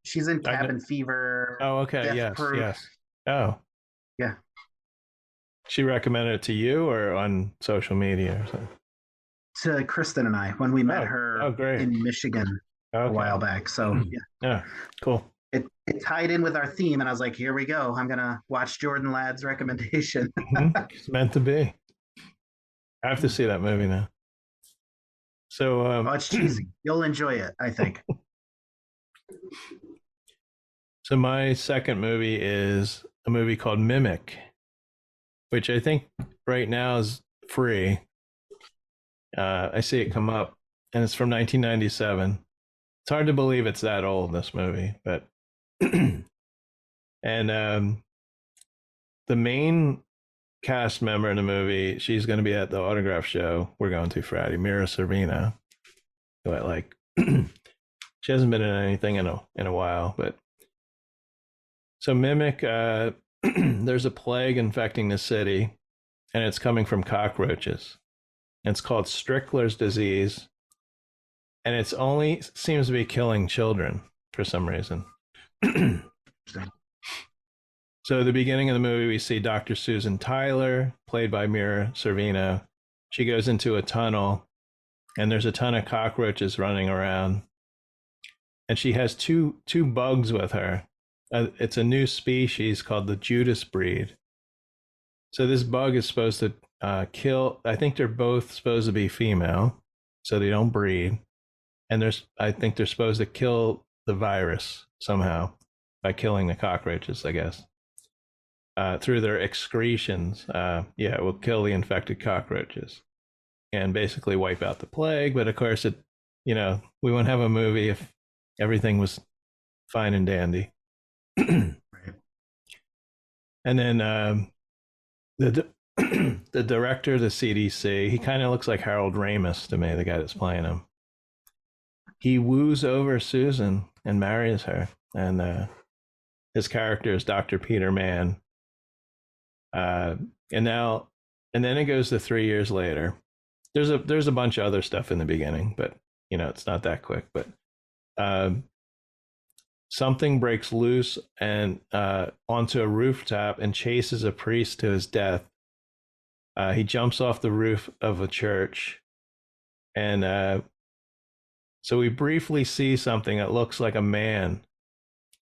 She's in Cabin Fever. Oh, okay. Yes. Oh. Yeah. She recommended it to you or on social media or something? To Kristen and I when we met her in Michigan a while back. So yeah, cool. It tied in with our theme, and I was like, here we go. I'm gonna watch Jordan Ladd's recommendation. It's meant to be. I have to see that movie now. So it's cheesy. You'll enjoy it, I think. So my second movie is a movie called Mimic, which I think right now is free. I see it come up, and it's from 1997. It's hard to believe it's that old, this movie, but and the main cast member in the movie, she's going to be at the autograph show we're going to Friday, Mira Sorvino, who I like. She hasn't been in anything in a while, but so Mimic, there's a plague infecting the city, and it's coming from cockroaches. And it's called Strickler's disease, and it's only seems to be killing children for some reason. So at the beginning of the movie, we see Dr. Susan Tyler, played by Mira Sorvino. She goes into a tunnel, and there's a ton of cockroaches running around. And she has two bugs with her. It's a new species called the Judas breed. So this bug is supposed to kill. I think they're both supposed to be female, so they don't breed. And I think they're supposed to kill the virus somehow by killing the cockroaches, I guess. Through their excretions, it will kill the infected cockroaches and basically wipe out the plague. But of course, we wouldn't have a movie if everything was fine and dandy. Right. And then the director of the CDC, he kind of looks like Harold Ramis to me, the guy that's playing him. He woos over Susan and marries her, and his character is Dr. Peter Mann. And then it goes to 3 years later. There's a bunch of other stuff in the beginning, but it's not that quick. But something breaks loose and onto a rooftop and chases a priest to his death. He jumps off the roof of a church, and so we briefly see something that looks like a man,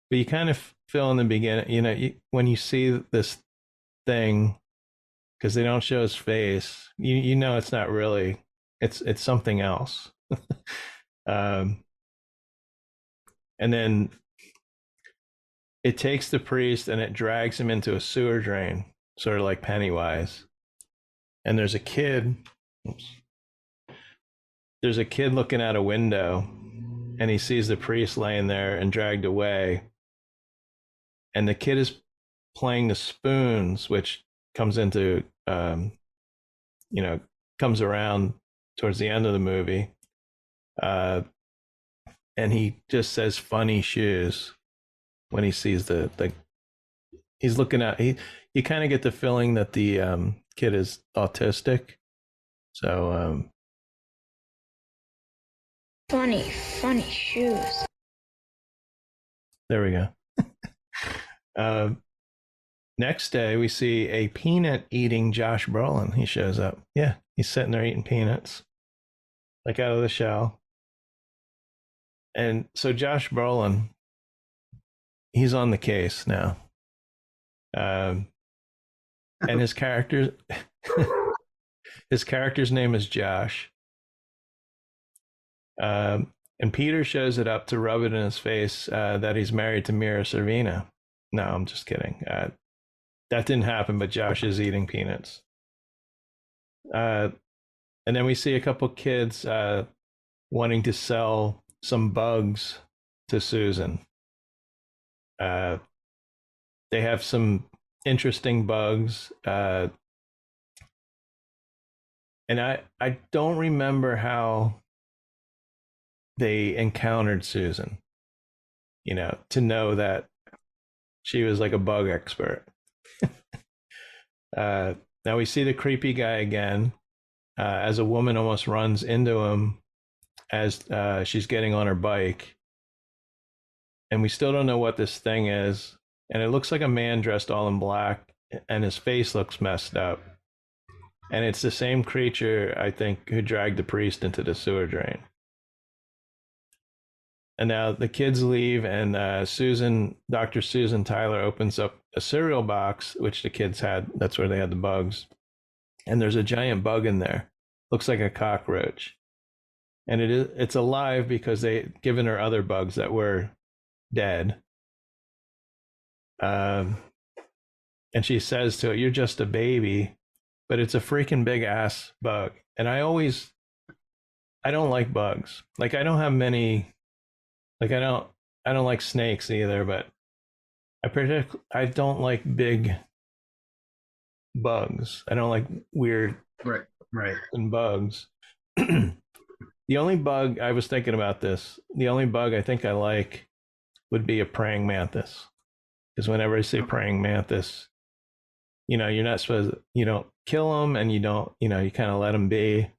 but you kind of feel in the beginning, when you see this thing, because they don't show his face, you know it's not really, it's something else. And then it takes the priest and it drags him into a sewer drain, sort of like Pennywise. And there's a kid looking out a window, and he sees the priest laying there and dragged away. And the kid is playing the spoons, which comes into, comes around towards the end of the movie. And he just says funny shoes when he sees he's looking at, you kind of get the feeling that the kid is autistic. So, funny shoes. There we go. Next day, we see a peanut-eating Josh Brolin. He shows up. Yeah, he's sitting there eating peanuts, like out of the shell. And so Josh Brolin, he's on the case now. And his character's name is Josh. And Peter shows it up to rub it in his face that he's married to Mira Sorvino. No, I'm just kidding. That didn't happen, but Josh is eating peanuts. And then we see a couple kids wanting to sell some bugs to Susan. They have some interesting bugs. And I don't remember how they encountered Susan, to know that she was like a bug expert. Now we see the creepy guy again, as a woman almost runs into him as she's getting on her bike. And we still don't know what this thing is. And it looks like a man dressed all in black, and his face looks messed up. And it's the same creature, I think, who dragged the priest into the sewer drain. And now the kids leave, and Dr. Susan Tyler opens up a cereal box, which the kids had. That's where they had the bugs. And there's a giant bug in there. Looks like a cockroach. And it's alive because they'd given her other bugs that were dead. And she says to it, "You're just a baby," but it's a freaking big ass bug. And I don't like bugs. Like, I don't have many, like, I don't like snakes either, but I don't like big bugs. I don't like weird right bugs. The only bug, I was thinking about this, the only bug I think I like would be a praying mantis. because whenever I say praying mantis, you're not supposed to, you don't kill them, and you don't, you kind of let them be,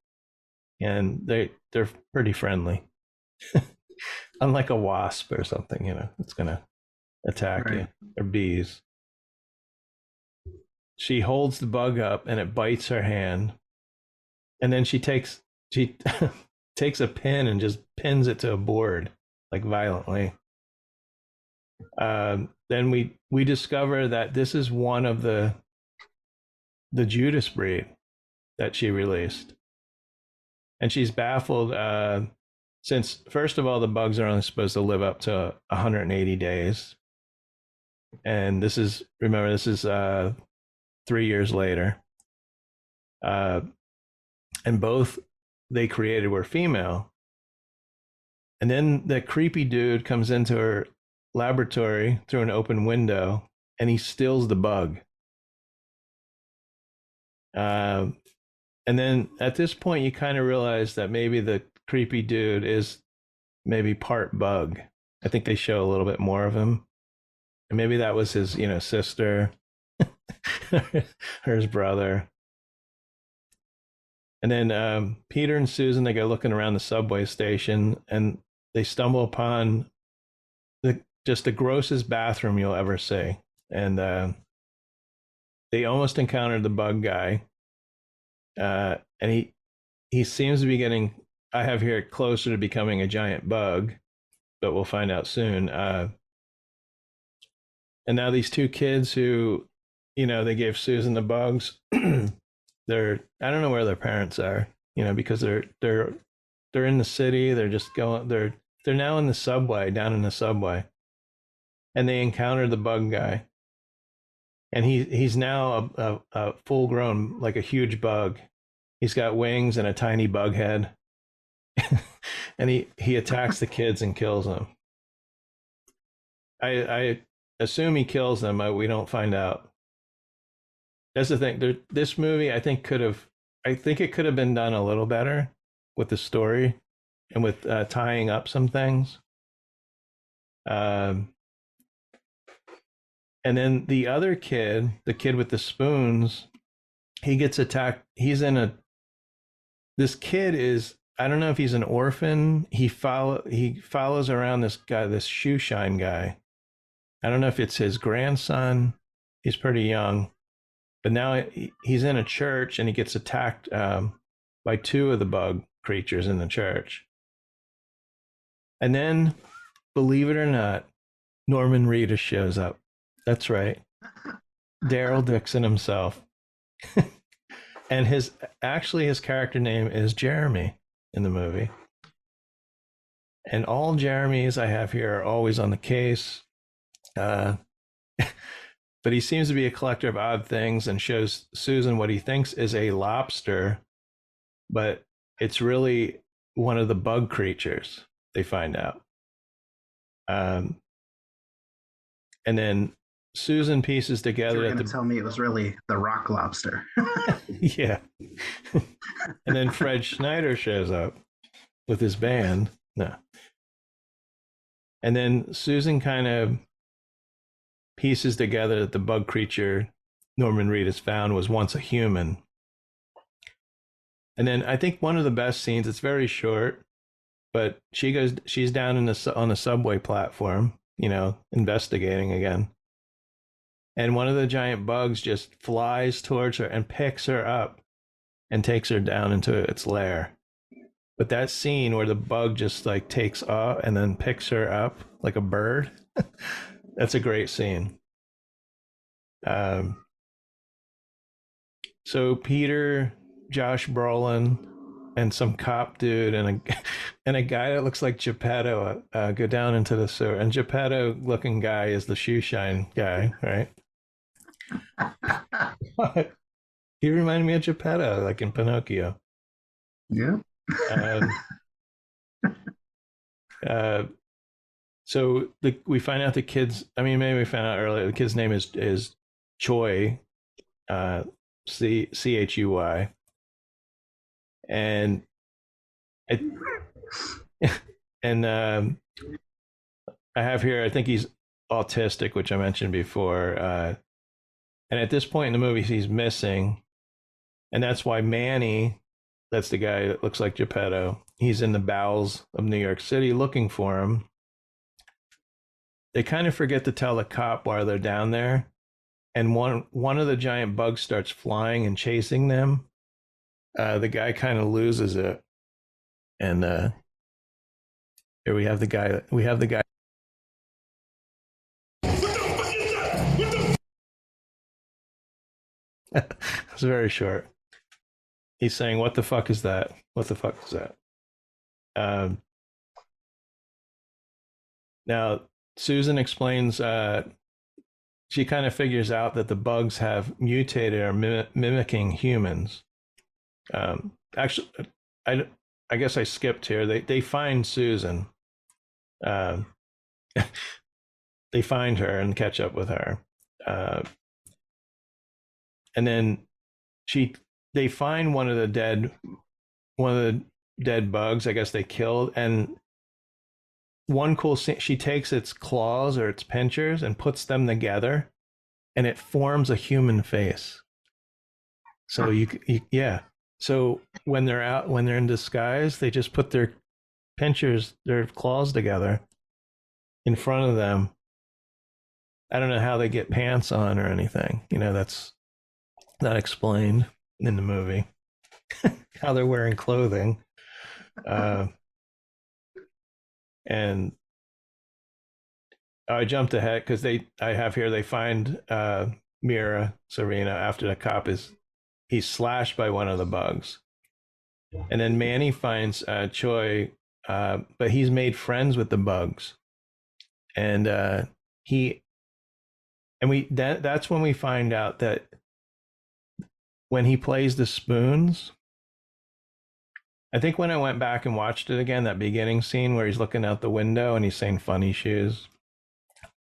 and they're pretty friendly. Unlike a wasp or something, it's gonna attack you, or bees. She holds the bug up and it bites her hand, and then she takes takes a pin and just pins it to a board, like, violently. Then we discover that this is one of the Judas breed that she released, and she's baffled, since, first of all, the bugs are only supposed to live up to 180 days, and this is 3 years later, and both they created were female. And then the creepy dude comes into her laboratory through an open window, and he steals the bug. And then at this point, you kind of realize that maybe the creepy dude is maybe part bug. I think they show a little bit more of him, and maybe that was his, sister, or his brother. And then Peter and Susan, they go looking around the subway station, and they stumble upon just the grossest bathroom you'll ever see. And they almost encountered the bug guy. And he seems to be getting, I have here, closer to becoming a giant bug, but we'll find out soon. And now these two kids who, they gave Susan the bugs, I don't know where their parents are, because they're in the city. They're just going, they're now in the subway, down in the subway, and they encountered the bug guy, and he's now a full grown, like a huge bug. He's got wings and a tiny bug head, and he attacks the kids and kills them. I assume he kills them. We don't find out. That's the thing. This movie, I think it could have been done a little better with the story and with tying up some things. And then the other kid, the kid with the spoons, he gets attacked. This kid is, I don't know if he's an orphan. He follows around this guy, this shoe shine guy. I don't know if it's his grandson. He's pretty young. But now he's in a church, and he gets attacked by two of the bug creatures in the church. And then, believe it or not, Norman Reedus shows up. That's right. Daryl Dixon himself. And his character name is Jeremy in the movie. And all Jeremys I have here are always on the case. But he seems to be a collector of odd things, and shows Susan what he thinks is a lobster, but it's really one of the bug creatures, they find out. And then Susan pieces together. You're going to tell me it was really the rock lobster. Yeah. And then Fred Schneider shows up with his band. No. And then Susan kind of pieces together that the bug creature Norman Reedus found was once a human. And then I think one of the best scenes, it's very short, but she's down on the subway platform, investigating again. And one of the giant bugs just flies towards her and picks her up and takes her down into its lair. But that scene where the bug just like takes off and then picks her up like a bird, that's a great scene. So Peter, Josh Brolin, and some cop dude and a guy that looks like Geppetto go down into the sewer. And Geppetto looking guy is the shoe shine guy, right? He reminded me of Geppetto, like in Pinocchio. Yeah. So we find out the kids. I mean, maybe we found out earlier. The kid's name is Chuy, Chuy, and I have here. I think he's autistic, which I mentioned before. And at this point in the movie, he's missing. And that's why Manny, that's the guy that looks like Geppetto, he's in the bowels of New York City looking for him. They kind of forget to tell the cop while they're down there. And one of the giant bugs starts flying and chasing them. The guy kind of loses it. And here we have the guy. It's very short. He's saying, "What the fuck is that? What the fuck is that?" Now, Susan explains. She kind of figures out that the bugs have mutated or mimicking humans. Actually, I guess I skipped here. They find Susan. They find her and catch up with her. And then they find one of the dead bugs. I guess they killed. And one cool scene, she takes its claws or its pinchers and puts them together, and it forms a human face. So yeah. So when they're in disguise, they just put their claws together in front of them. I don't know how they get pants on or anything. That's not explained in the movie. How they're wearing clothing. And I jumped ahead because they find Mira Sorvino after the cop he's slashed by one of the bugs. And then Manny finds Choi, but he's made friends with the bugs. And that's when we find out that when he plays the spoons, I think when I went back and watched it again, that beginning scene where he's looking out the window and he's saying funny shoes,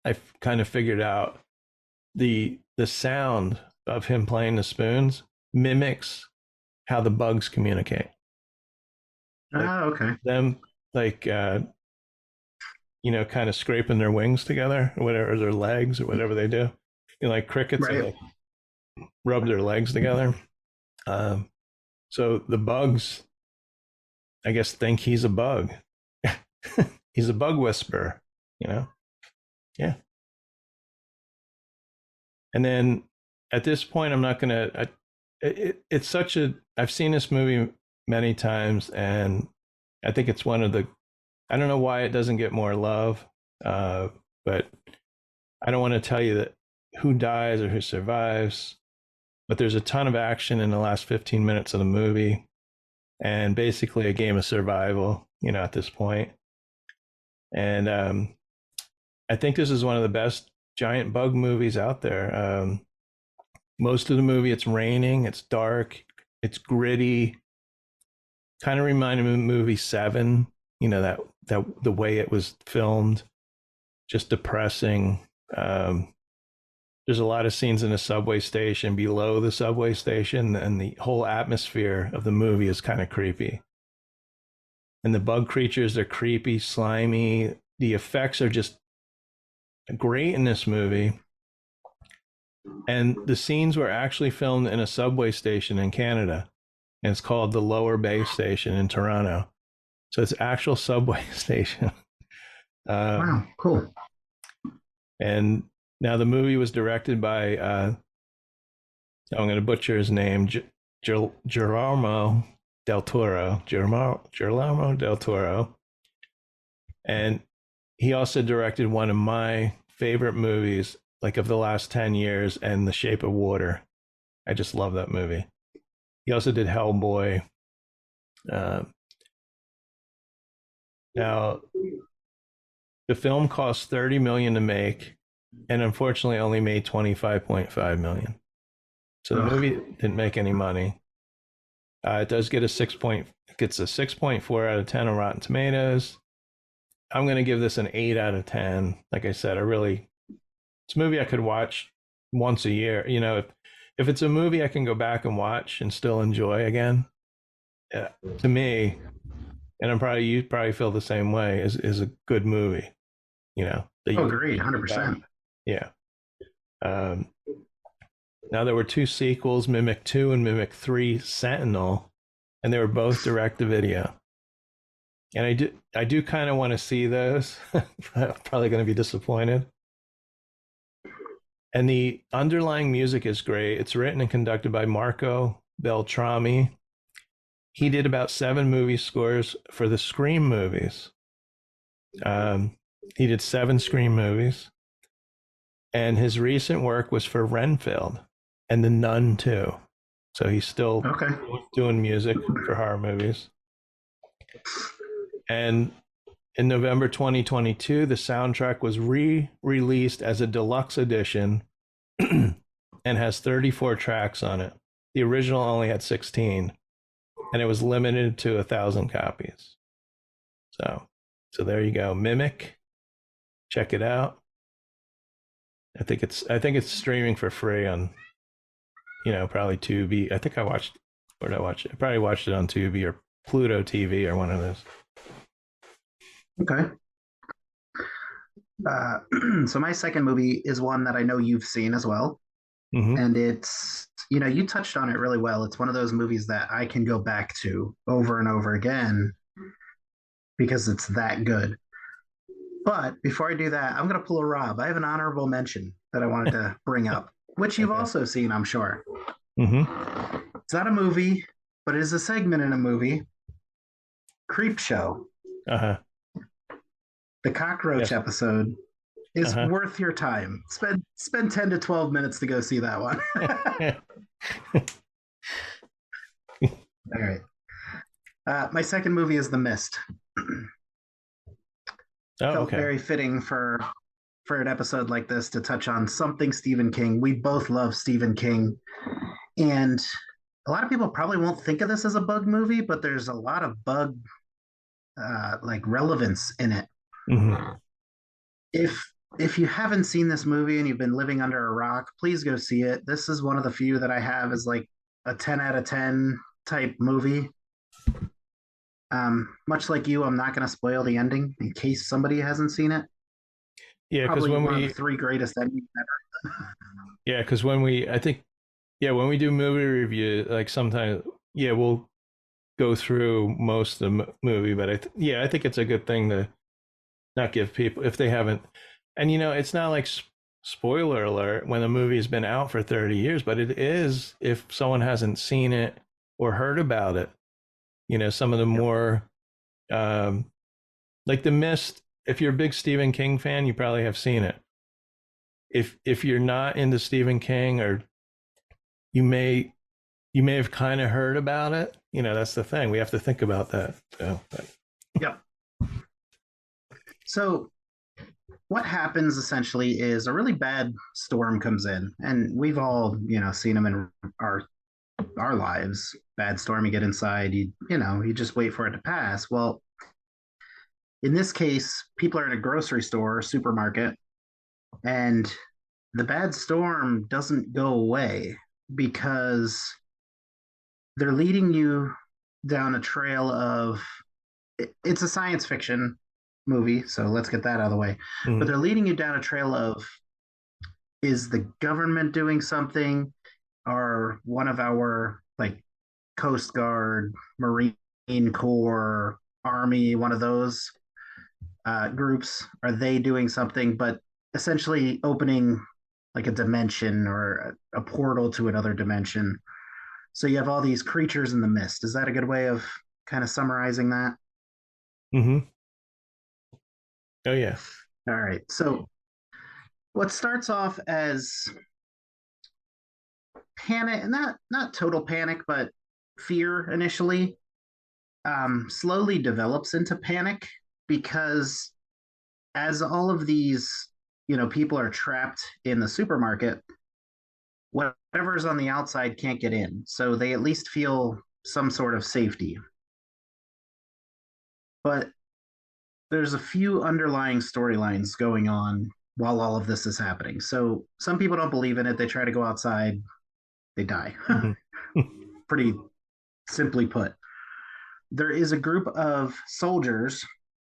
I kind of figured out the sound of him playing the spoons mimics how the bugs communicate. Okay. Them kind of scraping their wings together or whatever, or their legs or whatever they do. Like crickets, right. They rub their legs together. So the bugs, I guess, think he's a bug. He's a bug whisperer, Yeah. And then at this point, I'm not going to, it's I've seen this movie many times, and I think it's one of I don't know why it doesn't get more love, but I don't want to tell you that who dies or who survives, but there's a ton of action in the last 15 minutes of the movie, and basically a game of survival, at this point. And I think this is one of the best giant bug movies out there. Most of the movie, it's raining, it's dark, it's gritty. Kind of reminded me of the movie Seven, that the way it was filmed, just depressing. There's a lot of scenes in a subway station, below the subway station, and the whole atmosphere of the movie is kind of creepy. And the bug creatures are creepy, slimy. The effects are just great in this movie. And the scenes were actually filmed in a subway station in Canada. And it's called the Lower Bay Station in Toronto. So it's actual subway station. Wow, cool. And now the movie was directed by, I'm going to butcher his name, Guillermo del Toro. Guillermo del Toro. And he also directed one of my favorite movies, like of the last 10 years, and The Shape of Water. I just love that movie. He also did Hellboy. Now, the film cost $30 million to make, and unfortunately only made $25.5 million. So the movie didn't make any money. It does get a 6.4 out of 10 on Rotten Tomatoes. I'm going to give this an 8 out of 10. Like I said, it's a movie I could watch once a year. If it's a movie I can go back and watch and still enjoy again, to me, and you probably feel the same way, is a good movie. you know. That Oh, you agreed, 100%. Yeah. Now there were 2 sequels, Mimic 2 and Mimic 3 Sentinel, and they were both direct to video. And I do kind of want to see those. I'm probably going to be disappointed. And the underlying music is great. It's written and conducted by Marco Beltrami. He did about 7 movie scores for the Scream movies. He did 7 Scream movies. And his recent work was for Renfield and The Nun too. So he's still doing music for horror movies. And in November 2022, the soundtrack was re-released as a deluxe edition and has 34 tracks on it. The original only had 16, and it was limited to 1,000 copies. So there you go. Mimic, check it out. I think it's streaming for free on, probably Tubi. I think where did I watch it? I probably watched it on Tubi or Pluto TV or one of those. Okay. So my second movie is one that I know you've seen as well. Mm-hmm. And it's, you touched on it really well. It's one of those movies that I can go back to over and over again because it's that good. But before I do that, I'm going to pull a Rob. I have an honorable mention that I wanted to bring up, which you've also seen, I'm sure. Mm-hmm. It's not a movie, but it is a segment in a movie. Creep Show. Uh-huh. The cockroach episode is worth your time. Spend 10 to 12 minutes to go see that one. All right. My second movie is The Mist. Felt very fitting for an episode like this to touch on something Stephen King. We both love Stephen King. And a lot of people probably won't think of this as a bug movie, but there's a lot of bug relevance in it. Mm-hmm. If you haven't seen this movie and you've been living under a rock, please go see it. This is one of the few that I have as like a 10 out of 10 type movie. Much like you, I'm not going to spoil the ending in case somebody hasn't seen it. Yeah, because when one of the 3 greatest endings ever. Yeah, because when we do movie review, like sometimes, we'll go through most of the movie, but I think it's a good thing to not give people, if they haven't, and it's not like spoiler alert when the movie has been out for 30 years, but it is if someone hasn't seen it or heard about it. Some of the more like The Mist, if you're a big Stephen King fan, you probably have seen it. If you're not into Stephen King, or you may have kind of heard about it, that's the thing. We have to think about that. Yep. So what happens essentially is a really bad storm comes in, and we've all, seen them in our lives. Bad storm, you get inside, you just wait for it to pass. Well, in this case, people are in a grocery store, supermarket, and the bad storm doesn't go away because they're leading you down a trail of, it's a science fiction movie, so let's get that out of the way. Mm-hmm. But they're leading you down a trail of, is the government doing something? Are one of our Coast Guard, Marine Corps, Army, one of those groups, are they doing something? But essentially opening like a dimension or a portal to another dimension. So you have all these creatures in the mist. Is that a good way of kind of summarizing that? Mm-hmm. Oh, yeah. All right. So what starts off as panic, not total panic, but fear initially, slowly develops into panic because as all of these, people are trapped in the supermarket, whatever's on the outside can't get in. So they at least feel some sort of safety. But there's a few underlying storylines going on while all of this is happening. So some people don't believe in it. They try to go outside, they die. Pretty simply put. There is a group of soldiers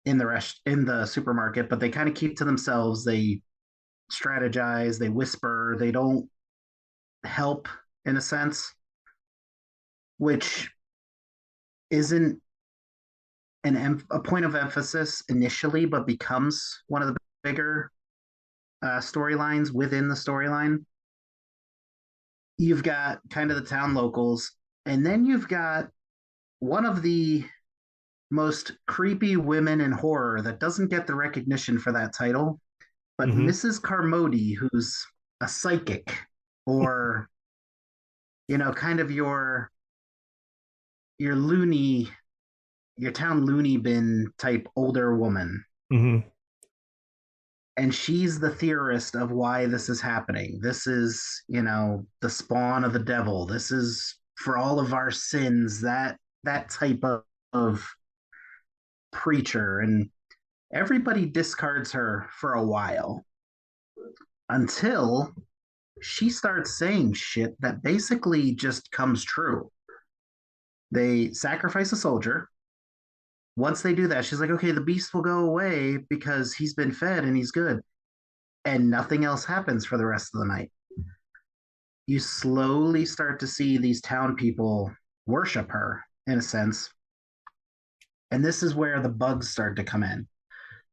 in the supermarket, but they kind of keep to themselves. They strategize, they whisper, they don't help in a sense, which isn't a point of emphasis initially, but becomes one of the bigger storylines within the storyline. You've got kind of the town locals, and then you've got one of the most creepy women in horror that doesn't get the recognition for that title, but Mrs. Carmody, who's a psychic, or kind of your town loony bin type older woman. Mm-hmm. And she's the theorist of why this is happening. This is, the spawn of the devil. This is for all of our sins, that type of preacher. And everybody discards her for a while until she starts saying shit that basically just comes true. They sacrifice a soldier. Once they do that, she's like, okay, the beast will go away because he's been fed and he's good. And nothing else happens for the rest of the night. You slowly start to see these town people worship her, in a sense. And this is where the bugs start to come in.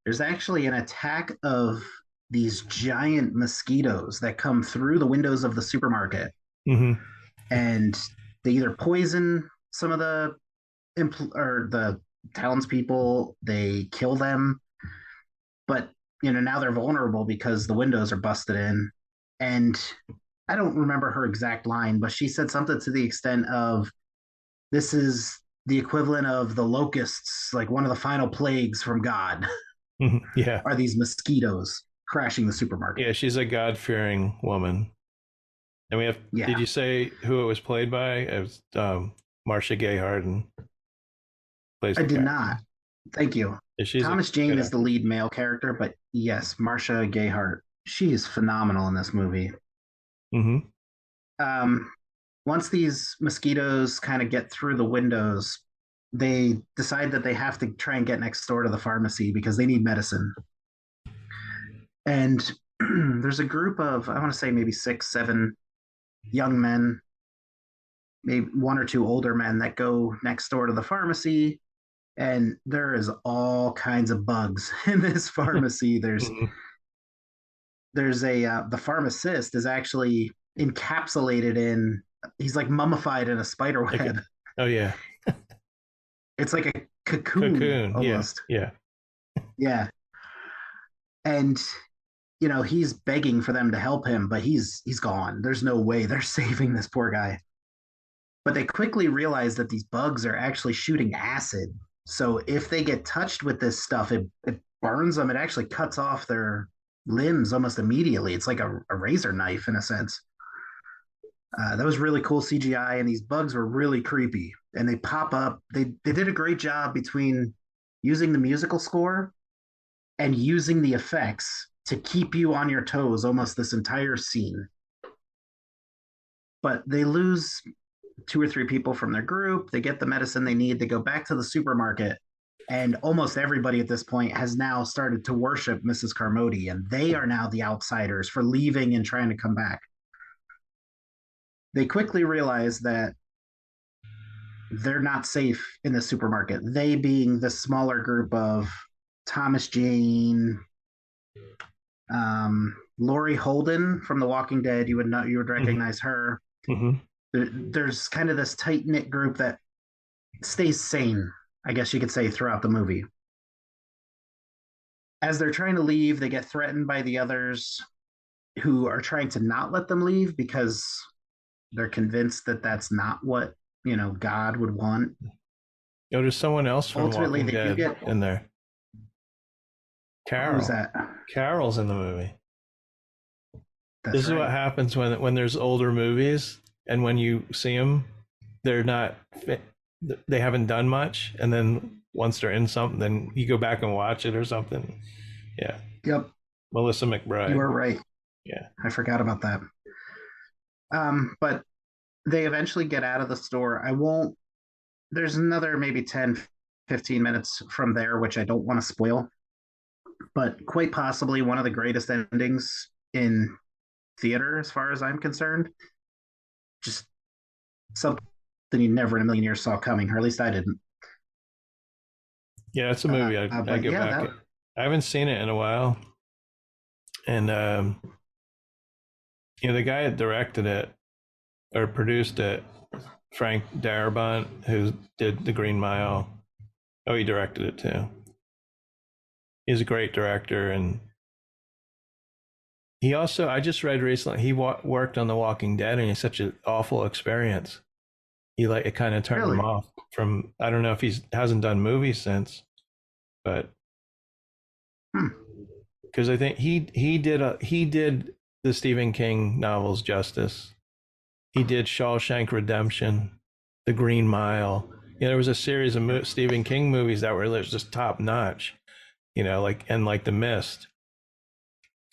There's actually an attack of these giant mosquitoes that come through the windows of the supermarket. Mm-hmm. And they either poison some of the townspeople, they kill them, but now they're vulnerable because the windows are busted in. And I don't remember her exact line, but she said something to the extent of, this is the equivalent of the locusts, like one of the final plagues from God. Yeah, are these mosquitoes crashing the supermarket. Yeah, she's a God-fearing woman. And we have, did you say who it was played by? It was Marcia Gay Harden. I did not. Thank you. Thomas Jane is the lead male character, but yes, Marcia Gay Hart. She is phenomenal in this movie. Mm-hmm. Once these mosquitoes kind of get through the windows, they decide that they have to try and get next door to the pharmacy because they need medicine. And there's a group of, I want to say maybe 6, 7 young men, maybe 1 or 2 older men that go next door to the pharmacy. And there is all kinds of bugs in this pharmacy. There's the pharmacist is actually encapsulated in, he's like mummified in a spider web. Oh yeah. It's like a cocoon almost. Yeah. Yeah. And he's begging for them to help him, but he's gone. There's no way they're saving this poor guy. But they quickly realize that these bugs are actually shooting acid. So if they get touched with this stuff, it burns them. It actually cuts off their limbs almost immediately. It's like a razor knife in a sense. That was really cool CGI, and these bugs were really creepy. And they pop up. They did a great job between using the musical score and using the effects to keep you on your toes almost this entire scene. But they lose 2 or 3 people from their group. They get the medicine they need. They go back to the supermarket, and almost everybody at this point has now started to worship Mrs. Carmody, and they are now the outsiders for leaving and trying to come back. They quickly realize that they're not safe in the supermarket. They being the smaller group of Thomas Jane, Laurie Holden from The Walking Dead. You would recognize her. Mm-hmm. There's kind of this tight-knit group that stays sane, I guess you could say, throughout the movie. As they're trying to leave, they get threatened by the others who are trying to not let them leave because they're convinced that that's not what, God would want. There's someone else from Ultimately, Walking Dead in there. Carol. Who's that? Carol's in the movie. That's This is what happens when there's older movies, and when you see them, they haven't done much, and then once they're in something, then you go back and watch it or something. Yeah. Yep. Melissa McBride. You were right. Yeah. I forgot about that. But they eventually get out of the store. There's another maybe 10, 15 minutes from there, which I don't want to spoil, but quite possibly one of the greatest endings in theater, as far as I'm concerned. Just something you never in a million years saw coming, or at least I didn't. Yeah, it's a movie. I go back. I haven't seen it in a while, and the guy that directed it or produced it, Frank Darabont, who did The Green Mile. Oh, he directed it too. He's a great director, and he also, I just read recently, he worked on The Walking Dead, and it's such an awful experience. It kind of turned him off from. I don't know if he hasn't done movies since, but because I think he did the Stephen King novels justice. He did Shawshank Redemption, The Green Mile. There was a series of Stephen King movies that were just top notch, like The Mist.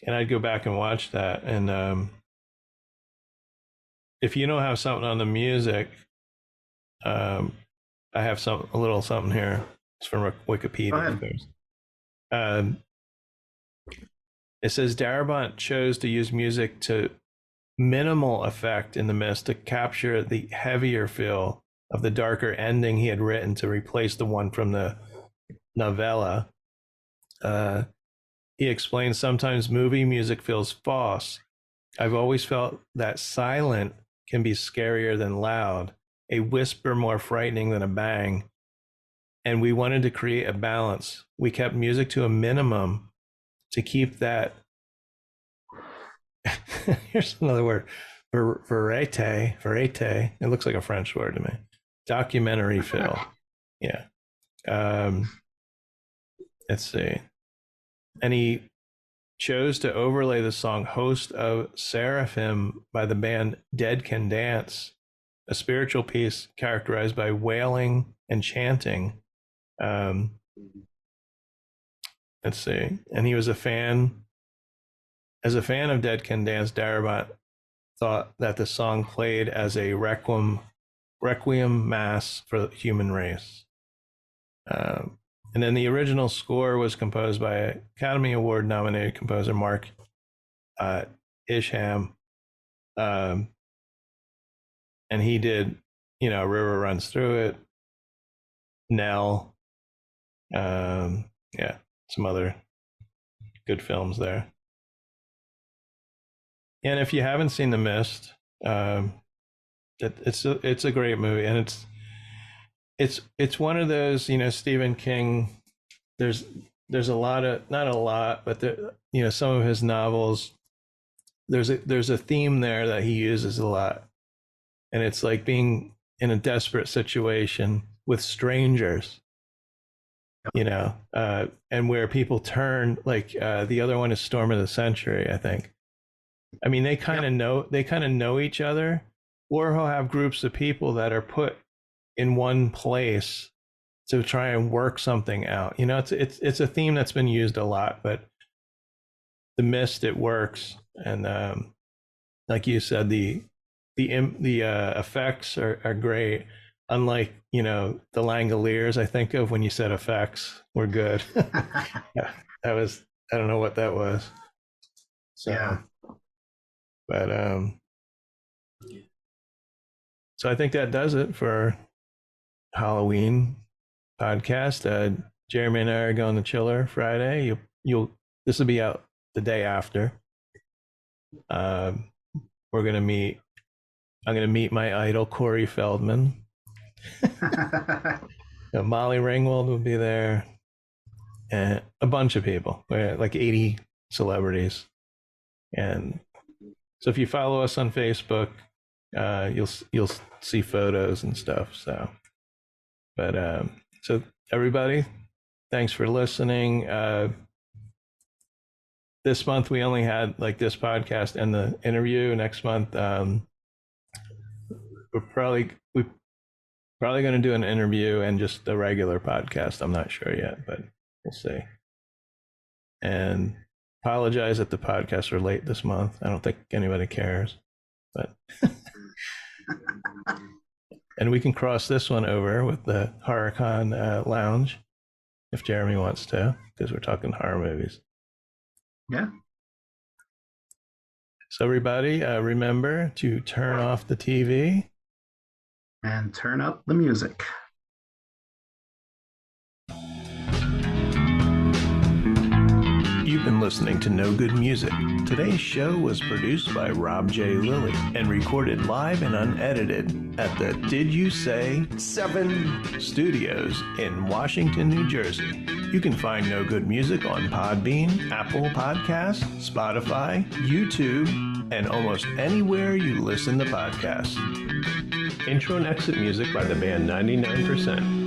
And I'd go back and watch that. And if you don't have something on the music, I have a little something here. It's from Wikipedia. It says Darabont chose to use music to minimal effect in The Mist to capture the heavier feel of the darker ending he had written to replace the one from the novella. He explains, sometimes movie music feels false. I've always felt that silent can be scarier than loud, a whisper more frightening than a bang. And we wanted to create a balance. We kept music to a minimum to keep that. Here's another word. Verite. It looks like a French word to me. Documentary feel. Yeah. Let's see. And he chose to overlay the song Host of Seraphim by the band Dead Can Dance, a spiritual piece characterized by wailing and chanting. Let's see. And he was a fan. As a fan of Dead Can Dance, Darabont thought that the song played as a requiem mass for the human race. And then the original score was composed by Academy Award nominated composer Mark Isham. And he did, River Runs Through It, Nell, some other good films there. And if you haven't seen The Mist, it's a great movie, and it's one of those, Stephen King. There's a lot of, not a lot, but some of his novels. There's a theme there that he uses a lot, and it's like being in a desperate situation with strangers, and where people turn. Like the other one is Storm of the Century, I think. I mean, they kind of know each other, or he'll have groups of people that are put in one place to try and work something out. It's a theme that's been used a lot, but The Mist, it works. And like you said, the effects are great. Unlike the Langoliers, I think of when you said effects were good. Yeah, I don't know what that was. So, yeah. But so I think that does it for Halloween podcast. Jeremy and I are going to Chiller Friday. This will be out the day after. We're gonna meet. I'm gonna meet my idol Corey Feldman. Molly Ringwald will be there, and a bunch of people. We're like 80 celebrities, and so if you follow us on Facebook, you'll see photos and stuff. So, but so everybody, thanks for listening. This month we only had like this podcast and the interview. Next month, we're probably going to do an interview and just a regular podcast. I'm not sure yet, but we'll see. And apologize that the podcasts are late this month. I don't think anybody cares, but And we can cross this one over with the HorrorCon Lounge if Jeremy wants to, because we're talking horror movies. Yeah. So everybody, remember to turn off the TV. And turn up the music. You've been listening to No Good Music. Today's show was produced by Rob J. Lilly and recorded live and unedited at the Did You Say 7 Studios in Washington, New Jersey. You can find No Good Music on Podbean, Apple Podcasts, Spotify, YouTube, and almost anywhere you listen to podcasts. Intro and exit music by the band 99%.